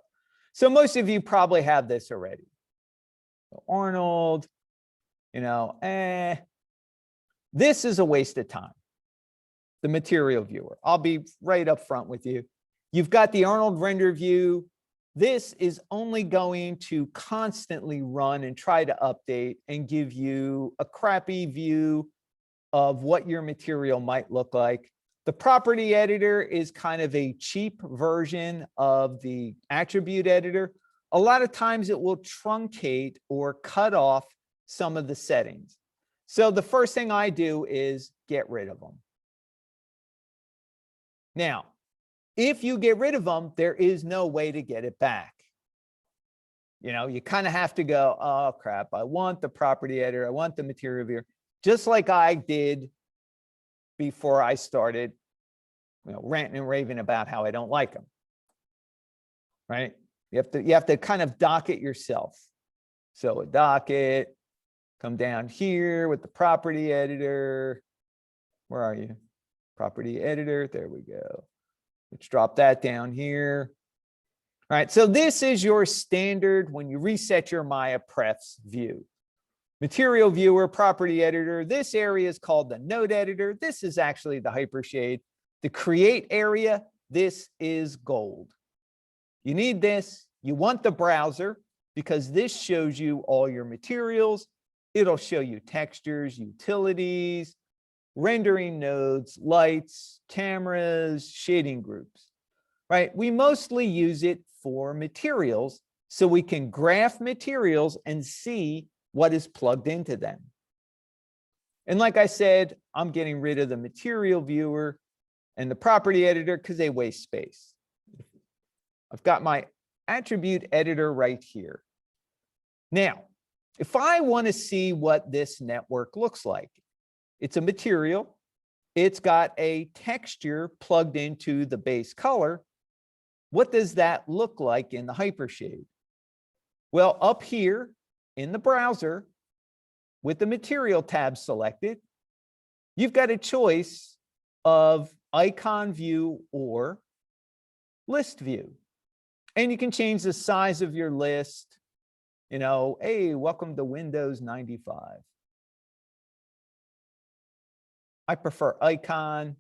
So most of you probably have this already. So Arnold, this is a waste of time. The material viewer. I'll be right up front with you. You've got the Arnold render view. This is only going to constantly run and try to update and give you a crappy view of what your material might look like. The property editor is kind of a cheap version of the attribute editor. A lot of times it will truncate or cut off some of the settings. So the first thing I do is get rid of them. Now, if you get rid of them, there is no way to get it back. You know, you kind of have to go, oh crap, I want the property editor, I want the material viewer, just like I did before I started, ranting and raving about how I don't like them. Right? You have to kind of dock it yourself. So a docket, come down here with the property editor. Where are you? Property editor. There we go. Let's drop that down here. All right. So this is your standard when you reset your Maya prefs view. Material viewer, property editor. This area is called the node editor. This is actually the hypershade. The create area, this is gold. You need this. You want the browser because this shows you all your materials. It'll show you textures, utilities, rendering nodes, lights, cameras, shading groups, right? We mostly use it for materials so we can graph materials and see what is plugged into them. And like I said, I'm getting rid of the material viewer and the property editor because they waste space. I've got my attribute editor right here. Now, if I want to see what this network looks like, it's a material. It's got a texture plugged into the base color. What does that look like in the hypershade? Well, up here in the browser with the material tab selected, you've got a choice of icon view or list view. And you can change the size of your list. Hey, welcome to Windows 95. I prefer icon.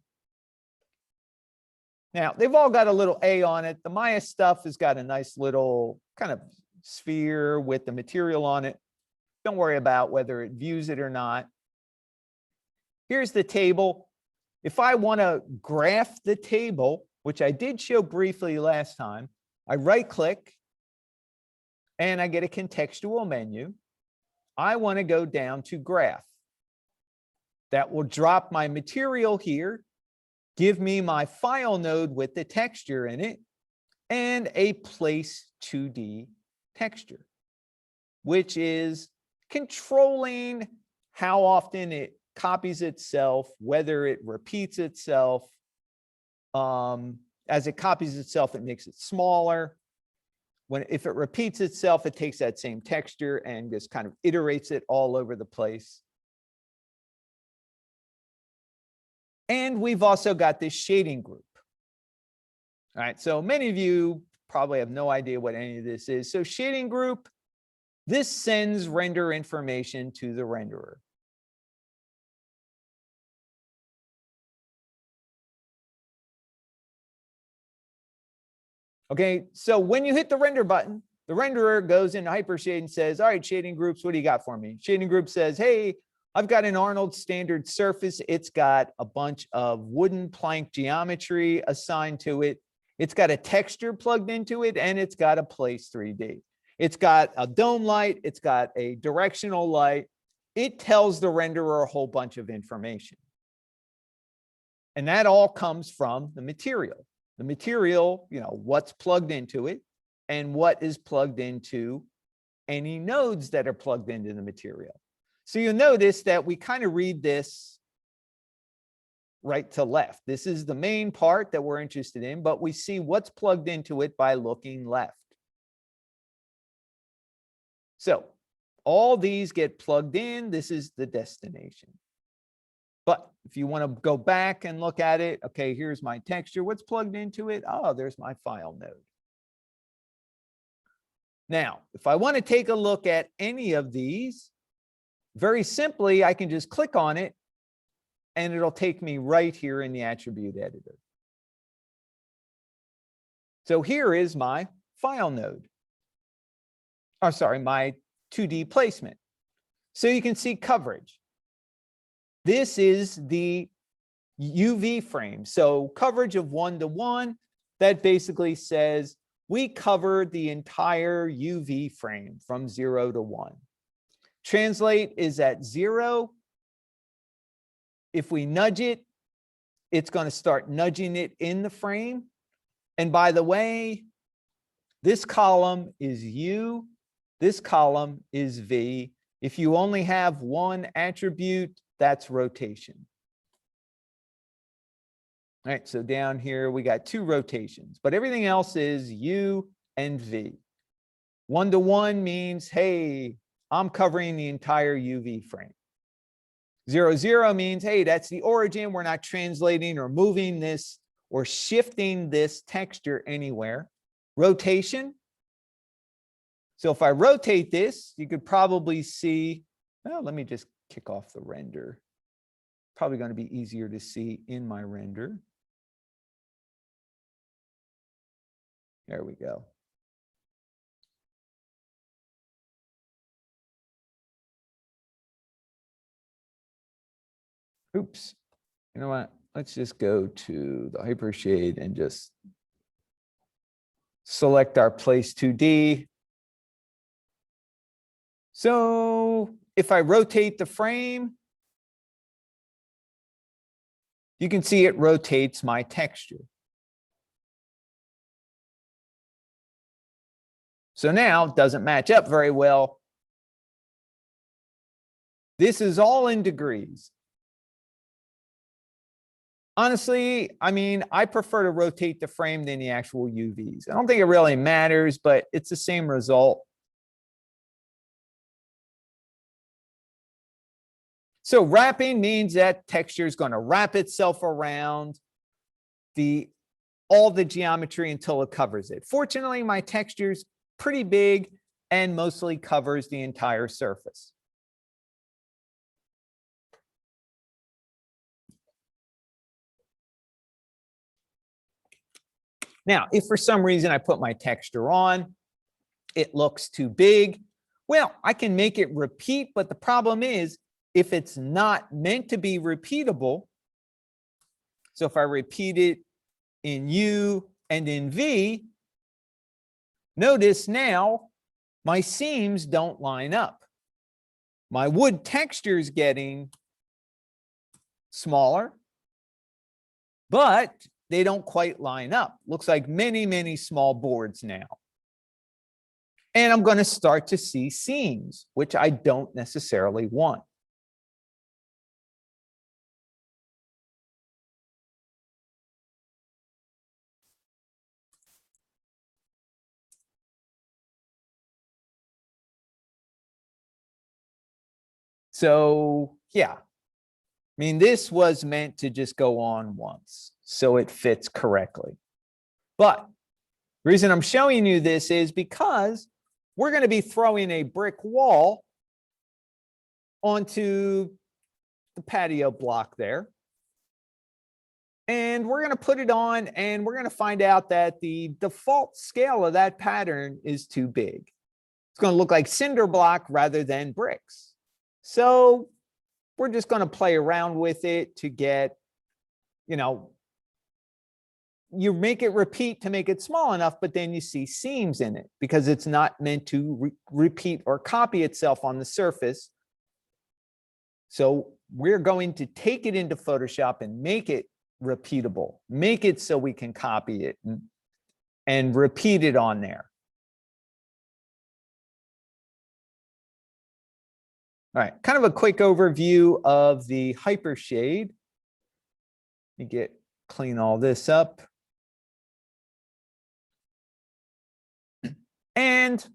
Now, they've all got a little A on it. The Maya stuff has got a nice little kind of sphere with the material on it. Don't worry about whether it views it or not. Here's the table. If I want to graph the table, which I did show briefly last time, I right-click and I get a contextual menu. I want to go down to graph. That will drop my material here, give me my file node with the texture in it, and a place 2D texture, which is controlling how often it copies itself, whether it repeats itself. As it copies itself, it makes it smaller. If it repeats itself, it takes that same texture and just kind of iterates it all over the place. And we've also got this shading group. All right, so many of you probably have no idea what any of this is. So shading group, this sends render information to the renderer. Okay, so when you hit the render button, the renderer goes into Hypershade and says, all right, shading groups, what do you got for me? Shading group says, hey, I've got an Arnold standard surface. It's got a bunch of wooden plank geometry assigned to it. It's got a texture plugged into it, and it's got a place 3D. It's got a dome light. It's got a directional light. It tells the renderer a whole bunch of information. And that all comes from the material. The material, what's plugged into it and what is plugged into any nodes that are plugged into the material. So you'll notice that we kind of read this right to left. This is the main part that we're interested in, but we see what's plugged into it by looking left. So all these get plugged in. This is the destination. But if you want to go back and look at it, okay, here's my texture. What's plugged into it? Oh, there's my file node. Now, if I want to take a look at any of these, very simply, I can just click on it and it'll take me right here in the attribute editor. So here is my file node. Oh, sorry, my 2D placement. So you can see coverage. This is the UV frame. So coverage of 1-to-1, that basically says we covered the entire UV frame from 0 to 1. Translate is at 0. If we nudge it, it's going to start nudging it in the frame. And by the way, this column is U, this column is V. If you only have one attribute, that's rotation. All right, so down here we got 2 rotations, but everything else is U and V. 1-to-1 means, hey, I'm covering the entire UV frame. 0-0 means, hey, that's the origin. We're not translating or moving this or shifting this texture anywhere. Rotation. So if I rotate this, you could probably see, well, let me just kick off the render. Probably going to be easier to see in my render. There we go. Oops. You know what? Let's just go to the hypershade and just select our place 2D. So if I rotate the frame, you can see it rotates my texture. So now it doesn't match up very well. This is all in degrees. Honestly, I mean, I prefer to rotate the frame than the actual UVs. I don't think it really matters, but it's the same result. So wrapping means that texture is going to wrap itself around all the geometry until it covers it. Fortunately, my texture is pretty big and mostly covers the entire surface. Now, if for some reason I put my texture on, it looks too big, well, I can make it repeat, but the problem is if it's not meant to be repeatable, so if I repeat it in U and in V, notice now my seams don't line up. My wood texture is getting smaller, but they don't quite line up. Looks like many, many small boards now. And I'm going to start to see seams, which I don't necessarily want. So yeah, I mean, this was meant to just go on once, so it fits correctly. But the reason I'm showing you this is because we're going to be throwing a brick wall onto the patio block there. And we're going to put it on, and we're going to find out that the default scale of that pattern is too big. It's going to look like cinder block rather than bricks. So we're just going to play around with it to get, you make it repeat to make it small enough, but then you see seams in it because it's not meant to repeat or copy itself on the surface. So we're going to take it into Photoshop and make it repeatable, make it so we can copy it and repeat it on there. All right, kind of a quick overview of the hypershade. Let me clean all this up. And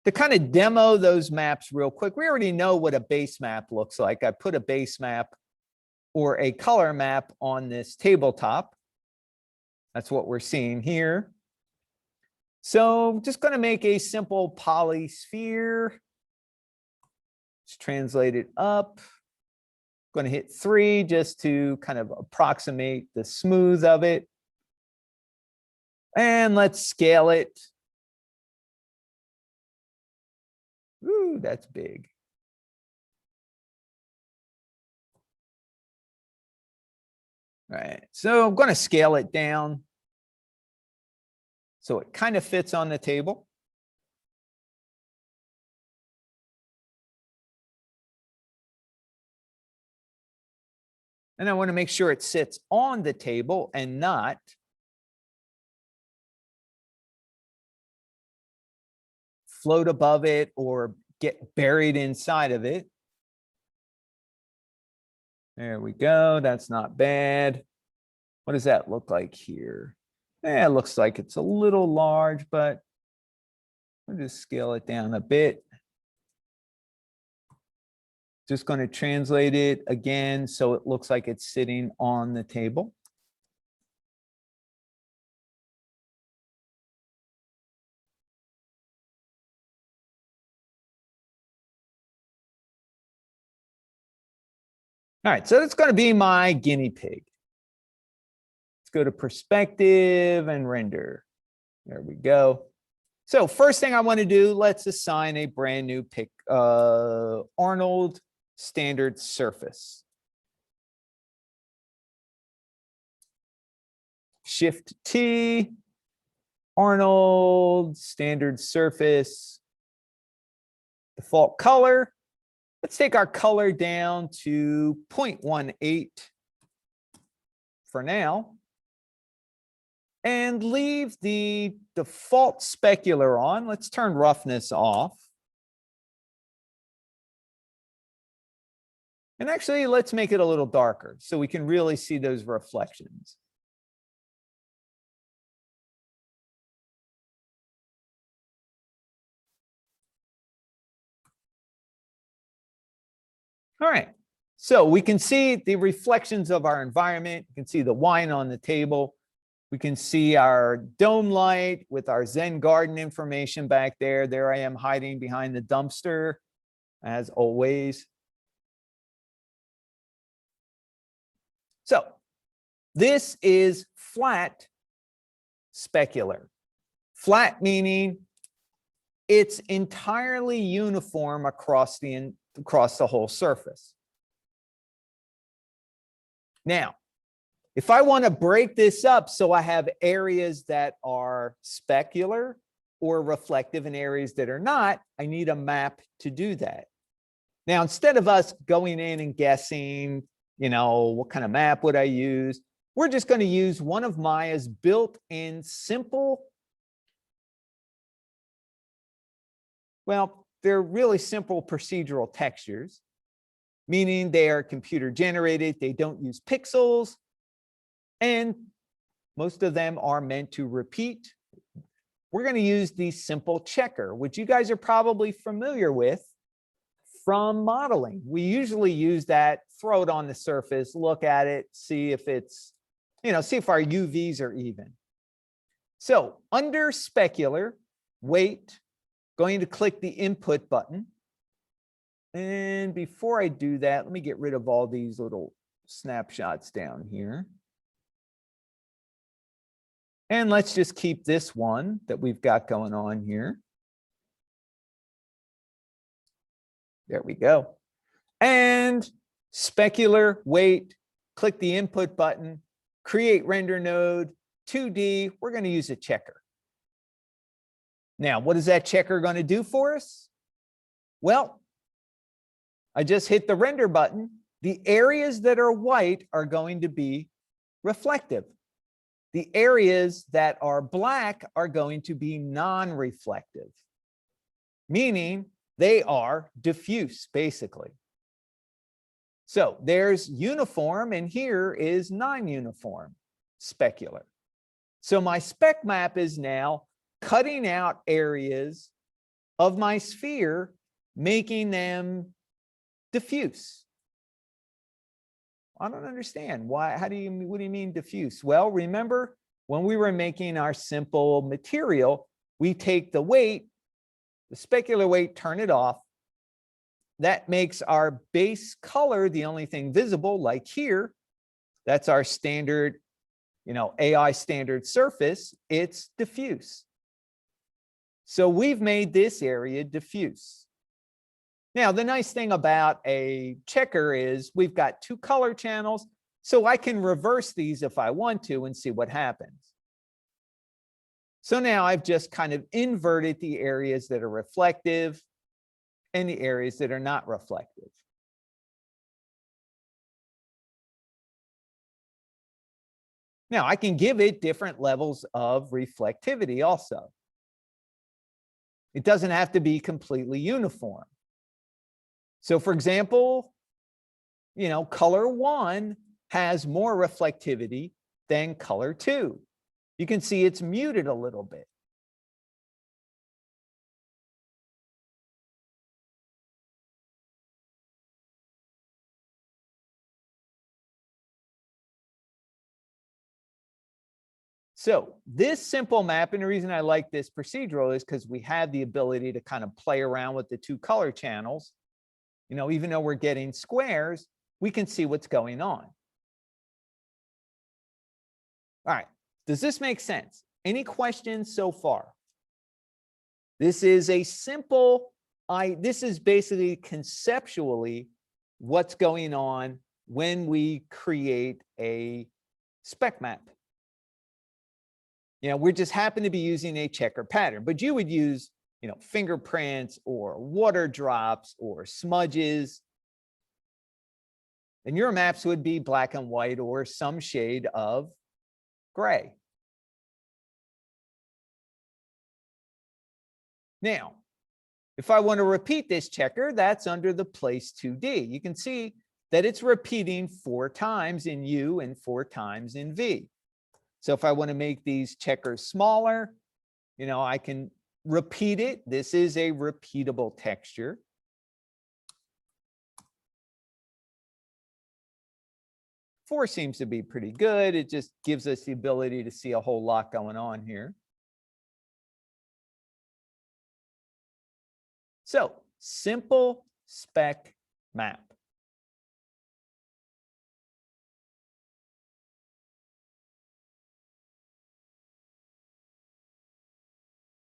to kind of demo those maps real quick, we already know what a base map looks like. I put a base map or a color map on this tabletop. That's what we're seeing here. So just going to make a simple polysphere. Let's translate it up. Going to hit 3 just to kind of approximate the smooth of it. And let's scale it. Ooh, that's big. All right, so I'm going to scale it down so it kind of fits on the table. And I want to make sure it sits on the table and not float above it or get buried inside of it. There we go. That's not bad. What does that look like here? It looks like it's a little large, but I'll just scale it down a bit. Just going to translate it again so it looks like it's sitting on the table. All right, so that's going to be my guinea pig. Let's go to perspective and render. There we go. So first thing I want to do, let's assign a brand new Arnold standard surface. Shift T, Arnold standard surface, default color. Let's take our color down to 0.18 for now. And leave the default specular on. Let's turn roughness off. And actually, let's make it a little darker so we can really see those reflections. All right, so we can see the reflections of our environment. You can see the wine on the table. We can see our dome light with our Zen garden information back there. There I am hiding behind the dumpster, as always. So this is flat specular. Flat meaning it's entirely uniform across the whole surface. Now, if I want to break this up so I have areas that are specular or reflective and areas that are not, I need a map to do that. Now, instead of us going in and guessing, what kind of map would I use? We're just going to use one of Maya's built-in simple, well, they're really simple procedural textures, meaning they are computer generated, they don't use pixels, and most of them are meant to repeat. We're going to use the simple checker, which you guys are probably familiar with from modeling. We usually use that, throw it on the surface, look at it, see if it's, see if our UVs are even. So under specular, weight, going to click the input button. And before I do that, let me get rid of all these little snapshots down here. And let's just keep this one that we've got going on here. There we go. And specular, weight, click the input button, create render node, 2D, we're going to use a checker. Now, what is that checker going to do for us? Well, I just hit the render button. The areas that are white are going to be reflective. The areas that are black are going to be non-reflective, meaning they are diffuse, basically. So there's uniform, and here is non-uniform, specular. So my spec map is now cutting out areas of my sphere, making them diffuse. I don't understand why. What do you mean diffuse? Well, remember when we were making our simple material, we take the weight, the specular weight, turn it off. That makes our base color the only thing visible, like here. That's our standard, AI standard surface. It's diffuse. So we've made this area diffuse. Now, the nice thing about a checker is we've got two color channels. So I can reverse these if I want to and see what happens. So now I've just kind of inverted the areas that are reflective and the areas that are not reflective. Now I can give it different levels of reflectivity also. It doesn't have to be completely uniform. So for example, color 1 has more reflectivity than color 2. You can see it's muted a little bit. So this simple map, and the reason I like this procedural is because we have the ability to kind of play around with the two color channels. Even though we're getting squares, we can see what's going on. All right, does this make sense? Any questions so far? This is a simple, this is basically conceptually what's going on when we create a spec map. We just happen to be using a checker pattern, but you would use, fingerprints or water drops or smudges. And your maps would be black and white or some shade of gray. Now, if I want to repeat this checker, that's under the place 2D. You can see that it's repeating 4 times in U and 4 times in V. So if I want to make these checkers smaller, I can repeat it. This is a repeatable texture. Four seems to be pretty good. It just gives us the ability to see a whole lot going on here. So simple spec map.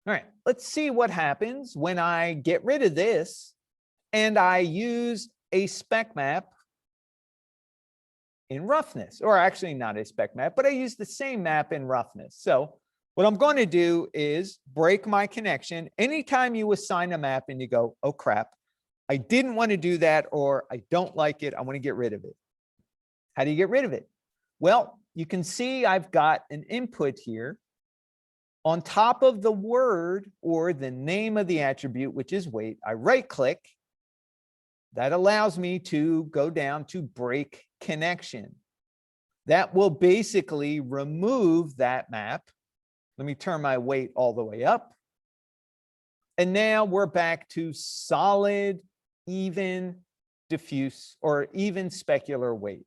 All right, let's see what happens when I get rid of this and I use a spec map in roughness, or actually not a spec map, but I use the same map in roughness. So what I'm going to do is break my connection. Anytime you assign a map and you go, oh crap, I didn't want to do that, or I don't like it, I want to get rid of it. How do you get rid of it? Well, you can see I've got an input here. On top of the word or the name of the attribute, which is weight, I right click. That allows me to go down to break connection. That will basically remove that map. Let me turn my weight all the way up. And now we're back to solid, even, diffuse, or even specular weight.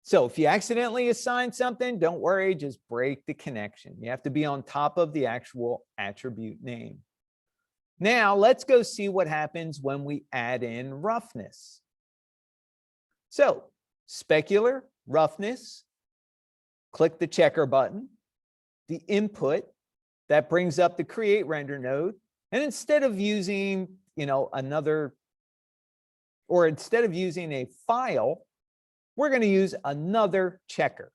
So if you accidentally assign something, don't worry, just break the connection. You have to be on top of the actual attribute name. Now let's go see what happens when we add in roughness. So specular, roughness, click the checker button, the input, that brings up the create render node. And instead of using, instead of using a file, we're going to use another checker,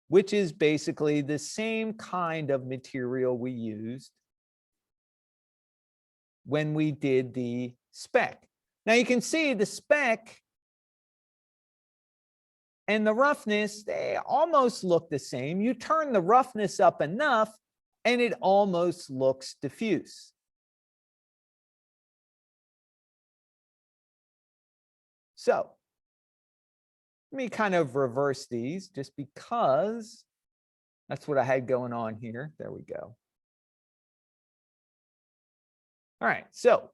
which is basically the same kind of material we used when we did the spec. Now you can see the spec and the roughness, they almost look the same. You turn the roughness up enough and it almost looks diffuse. So let me kind of reverse these just because that's what I had going on here. There we go. All right, so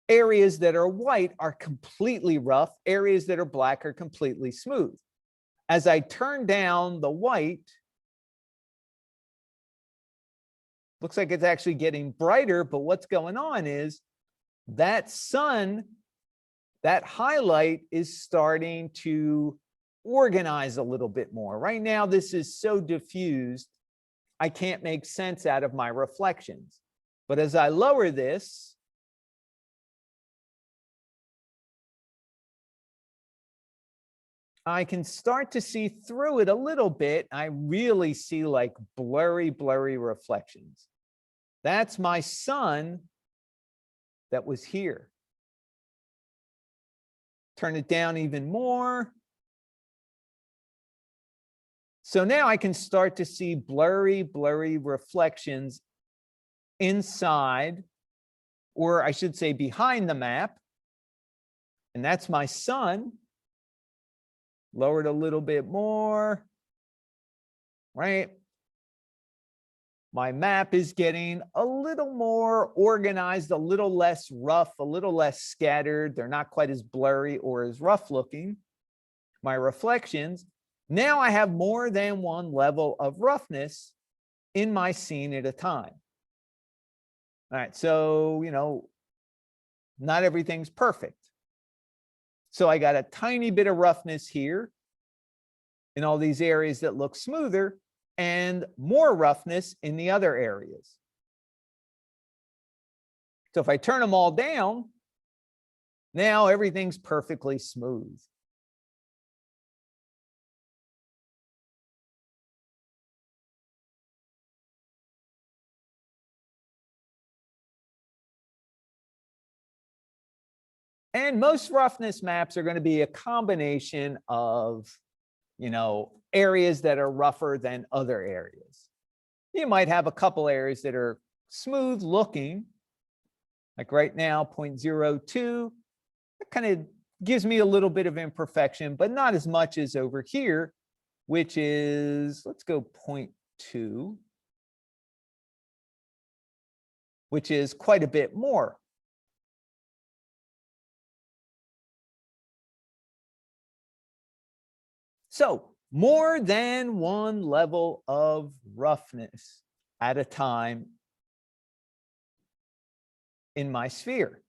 areas that are white are completely rough. Areas that are black are completely smooth. As I turn down the white, looks like it's actually getting brighter, but what's going on is that sun, that highlight is starting to organize a little bit more. Right now, this is so diffused, I can't make sense out of my reflections. But as I lower this, I can start to see through it a little bit. I really see like blurry reflections. That's my sun that was here. Turn it down even more. So now I can start to see blurry reflections inside, or I should say behind the map. And that's my sun. Lower it a little bit more, right? My map is getting a little more organized, a little less rough, a little less scattered. They're not quite as blurry or as rough looking. My reflections, now I have more than one level of roughness in my scene at a time. All right, so, not everything's perfect. So I got a tiny bit of roughness here in all these areas that look smoother, and more roughness in the other areas. So if I turn them all down, now everything's perfectly smooth. And most roughness maps are going to be a combination of, areas that are rougher than other areas. You might have a couple areas that are smooth looking, like right now, 0.02. That kind of gives me a little bit of imperfection, but not as much as over here, which is, let's go 0.2, which is quite a bit more. So more than one level of roughness at a time in my sphere.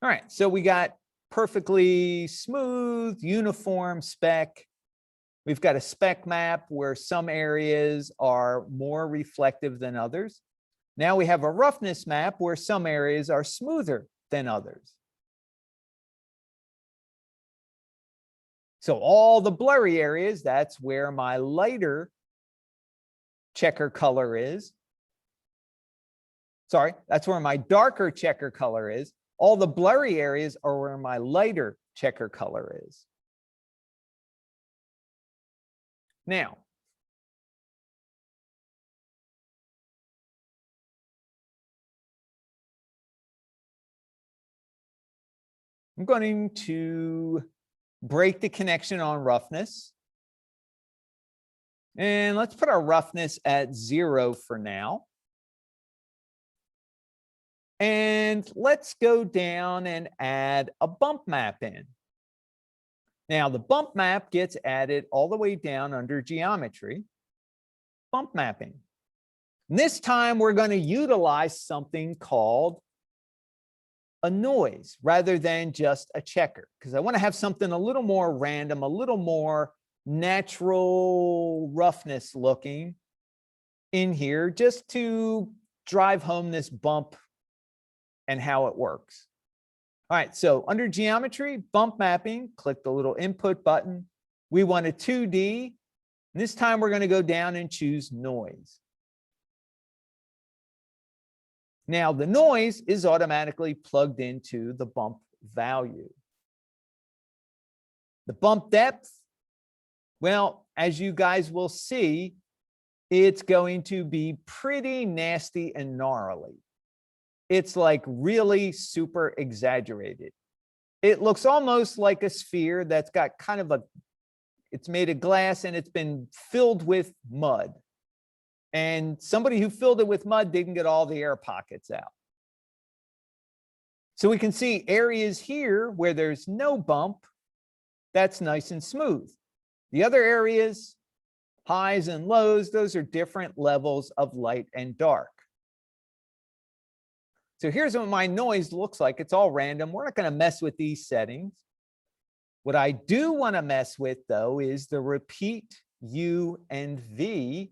All right, so we got perfectly smooth, uniform speck. We've got a speck map where some areas are more reflective than others. Now we have a roughness map where some areas are smoother than others. So all the blurry areas, that's where my lighter checker color is. Sorry, that's where my darker checker color is. All the blurry areas are where my lighter checker color is. Now, I'm going to break the connection on roughness. And let's put our roughness at 0 for now. And let's go down and add a bump map in. Now, the bump map gets added all the way down under geometry, bump mapping. And this time, we're going to utilize something called a noise rather than just a checker, because I want to have something a little more random, a little more natural roughness looking in here, just to drive home this bump and how it works. All right, so under geometry, bump mapping, click the little input button. We want a 2D. And this time we're going to go down and choose noise. Now the noise is automatically plugged into the bump value. The bump depth, well, as you guys will see, it's going to be pretty nasty and gnarly. It's like really super exaggerated. It looks almost like a sphere that's got kind of it's made of glass and it's been filled with mud. And somebody who filled it with mud didn't get all the air pockets out. So we can see areas here where there's no bump, that's nice and smooth. The other areas, highs and lows, those are different levels of light and dark. So here's what my noise looks like. It's all random. We're not going to mess with these settings. What I do want to mess with, though, is the repeat U and V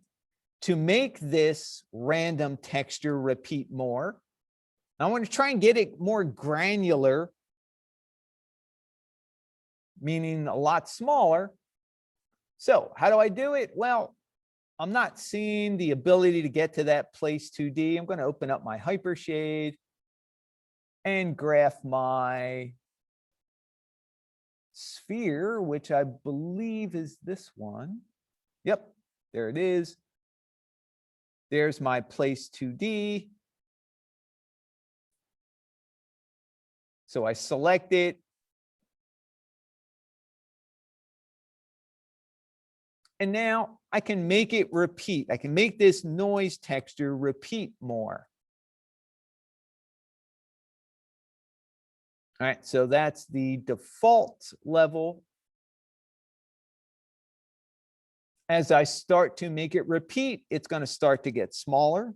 to make this random texture repeat more. I want to try and get it more granular, meaning a lot smaller. So how do I do it? Well, I'm not seeing the ability to get to that place 2D. I'm going to open up my Hypershade and graph my sphere, which I believe is this one. Yep, there it is. There's my place 2D. So I select it. And now I can make it repeat. I can make this noise texture repeat more. All right, so that's the default level. As I start to make it repeat, it's going to start to get smaller.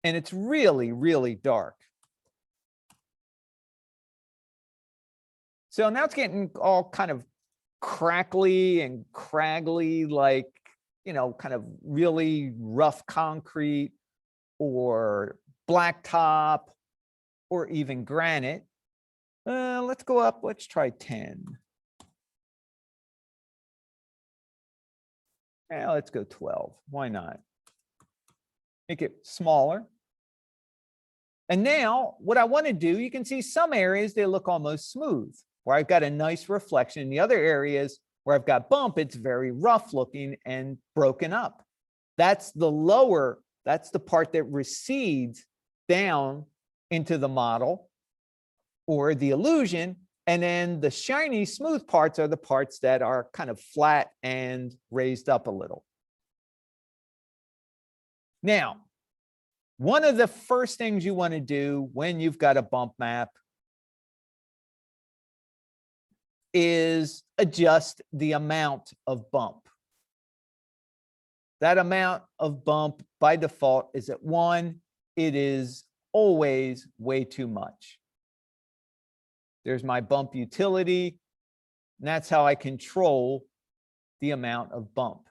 And it's really, really dark. So now it's getting all kind of crackly and craggly, like, kind of really rough concrete or blacktop or even granite. Let's go up. Let's try 10. Yeah, let's go 12. Why not? Make it smaller. And now what I want to do, you can see some areas, they look almost smooth, where I've got a nice reflection. In the other areas where I've got bump, it's very rough looking and broken up. That's the lower, that's the part that recedes down into the model or the illusion. And then the shiny, smooth parts are the parts that are kind of flat and raised up a little. Now, one of the first things you want to do when you've got a bump map is adjust the amount of bump. That amount of bump by default is at 1. It is always way too much. There's my bump utility, and that's how I control the amount of bump.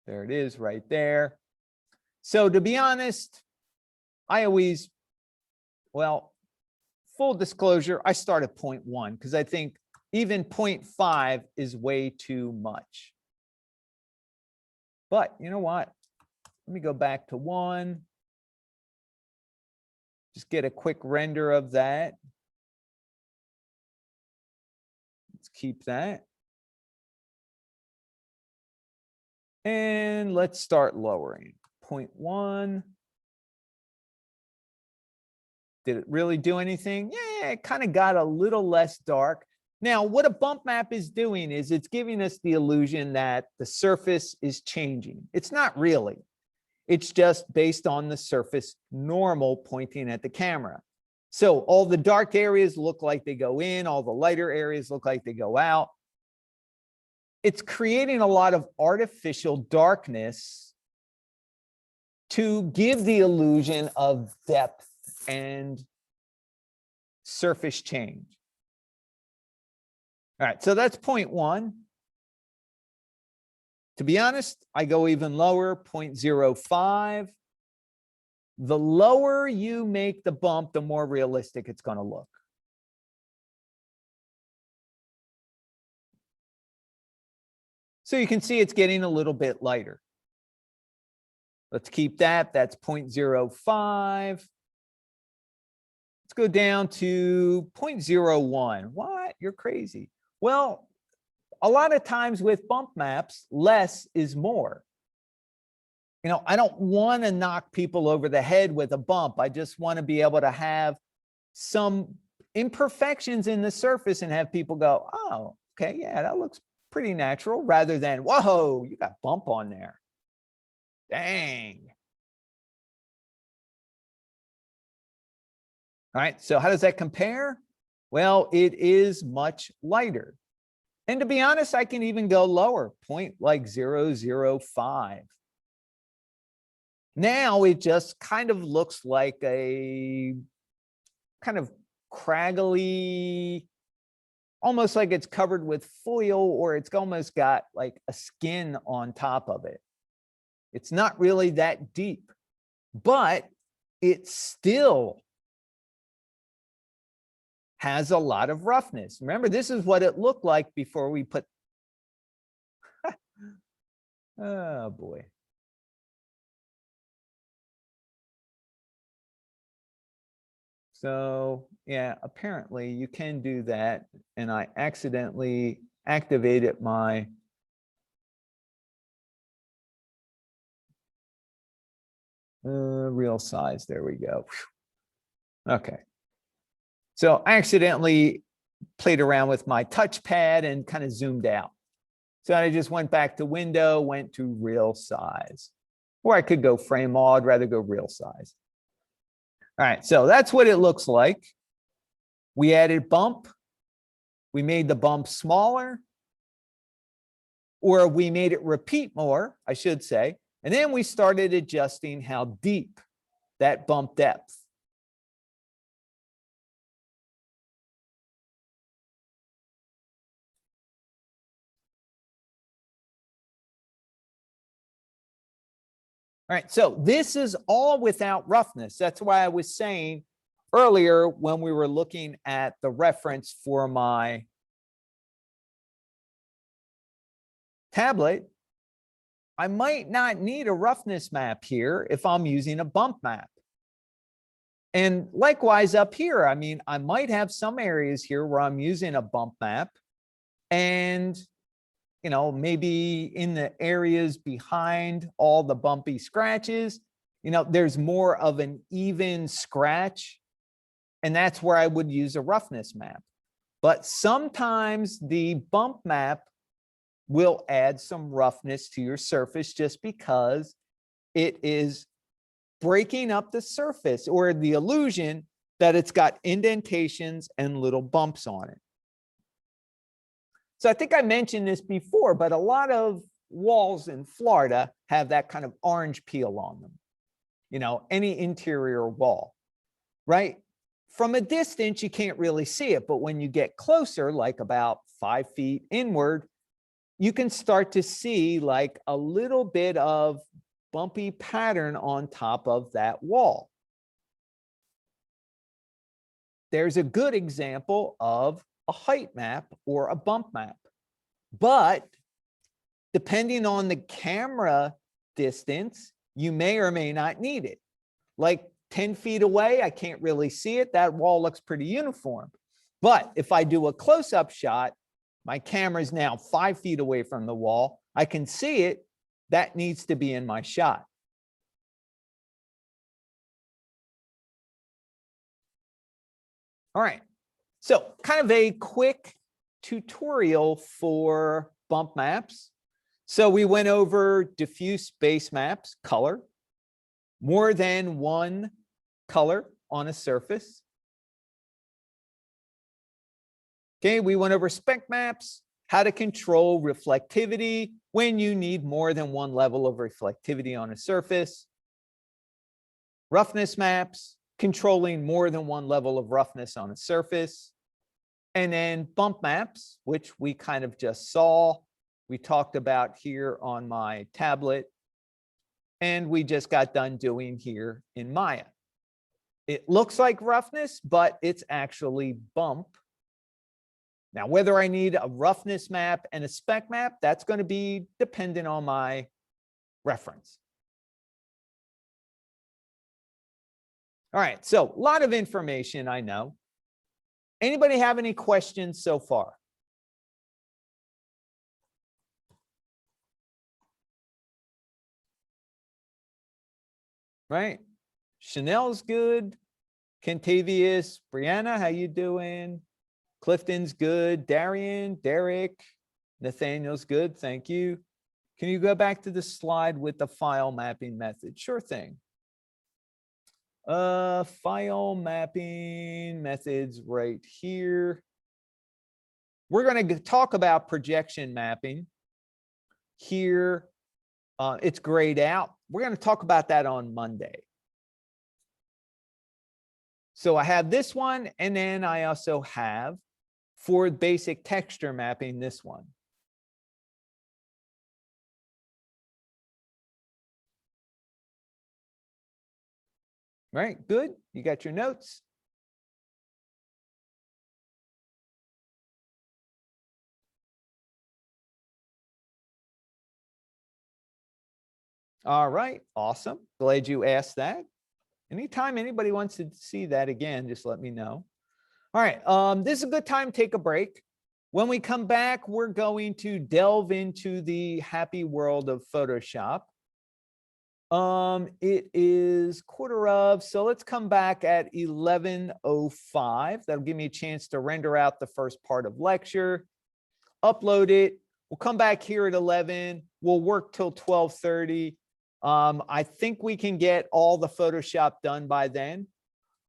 There it is right there. So to be honest, I always, well, full disclosure, I start at 0.1 because I think even 0.5 is way too much. But you know what? Let me go back to 1. Just get a quick render of that. Let's keep that. And let's start lowering. 0.1. Did it really do anything? Yeah, it kind of got a little less dark. Now, what a bump map is doing is it's giving us the illusion that the surface is changing. It's not really. It's just based on the surface normal pointing at the camera. So all the dark areas look like they go in, all the lighter areas look like they go out. It's creating a lot of artificial darkness to give the illusion of depth and surface change. All right, so that's 0.1. To be honest, I go even lower, 0.05. The lower you make the bump, the more realistic it's going to look. So you can see it's getting a little bit lighter. Let's keep that. That's 0.05. Let's go down to 0.01. What? You're crazy. Well, a lot of times with bump maps, less is more. I don't want to knock people over the head with a bump. I just want to be able to have some imperfections in the surface and have people go, oh, okay, yeah, that looks pretty natural, rather than, whoa, you got bump on there. Dang. All right, so how does that compare? Well, it is much lighter. And to be honest, I can even go lower, 0.005. Now it just kind of looks like a kind of craggly, almost like it's covered with foil, or it's almost got like a skin on top of it. It's not really that deep, but it still has a lot of roughness. Remember, this is what it looked like before we put, oh boy. So yeah, apparently you can do that. And I accidentally activated my real size. There we go. Okay. So I accidentally played around with my touchpad and kind of zoomed out. So I just went back to window, went to real size. Or I could go frame all, I'd rather go real size. All right, so that's what it looks like. We added bump. We made the bump smaller. Or we made it repeat more, I should say. And then we started adjusting how deep that bump depth. All right, so this is all without roughness. That's why I was saying earlier when we were looking at the reference for my tablet, I might not need a roughness map here if I'm using a bump map. And likewise up here, I mean, I might have some areas here where I'm using a bump map and maybe in the areas behind all the bumpy scratches, there's more of an even scratch. And that's where I would use a roughness map. But sometimes the bump map will add some roughness to your surface just because it is breaking up the surface or the illusion that it's got indentations and little bumps on it. So I think I mentioned this before, but a lot of walls in Florida have that kind of orange peel on them, any interior wall, right? From a distance, you can't really see it, but when you get closer, like about 5 feet inward, you can start to see like a little bit of bumpy pattern on top of that wall. There's a good example of a height map or a bump map. But depending on the camera distance, you may or may not need it. Like 10 feet away, I can't really see it. That wall looks pretty uniform. But if I do a close-up shot, my camera is now 5 feet away from the wall. I can see it. That needs to be in my shot. All right. So kind of a quick tutorial for bump maps. So we went over diffuse base maps, color, more than one color on a surface. Okay, we went over spec maps, how to control reflectivity when you need more than one level of reflectivity on a surface. Roughness maps, controlling more than one level of roughness on a surface. And then bump maps, which we kind of just saw. We talked about here on my tablet. And we just got done doing here in Maya. It looks like roughness, but it's actually bump. Now, whether I need a roughness map and a spec map, that's going to be dependent on my reference. All right, so a lot of information, I know. Anybody have any questions so far? Right? Chanel's good. Kentavious, Brianna, how you doing? Clifton's good. Darian, Derek, Nathaniel's good. Thank you. Can you go back to the slide with the file mapping method? Sure thing. File mapping methods right here. We're going to talk about projection mapping here. It's grayed out. We're going to talk about that on Monday. So I have this one, and then I also have for basic texture mapping this one. Right, good. You got your notes. All right, awesome. Glad you asked that. Anytime anybody wants to see that again, just let me know. All right, this is a good time to take a break. When we come back, we're going to delve into the happy world of Photoshop. It is quarter of, so let's come back at 11:05. That'll give me a chance to render out the first part of lecture, upload it. We'll come back here at 11. We'll work till 12:30. I think we can get all the Photoshop done by then.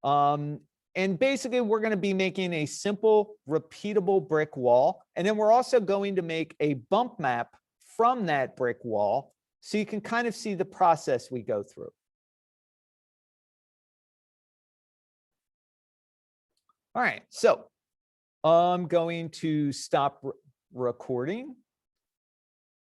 And basically, we're going to be making a simple, repeatable brick wall. And then we're also going to make a bump map from that brick wall, so you can kind of see the process we go through. All right, so I'm going to stop recording.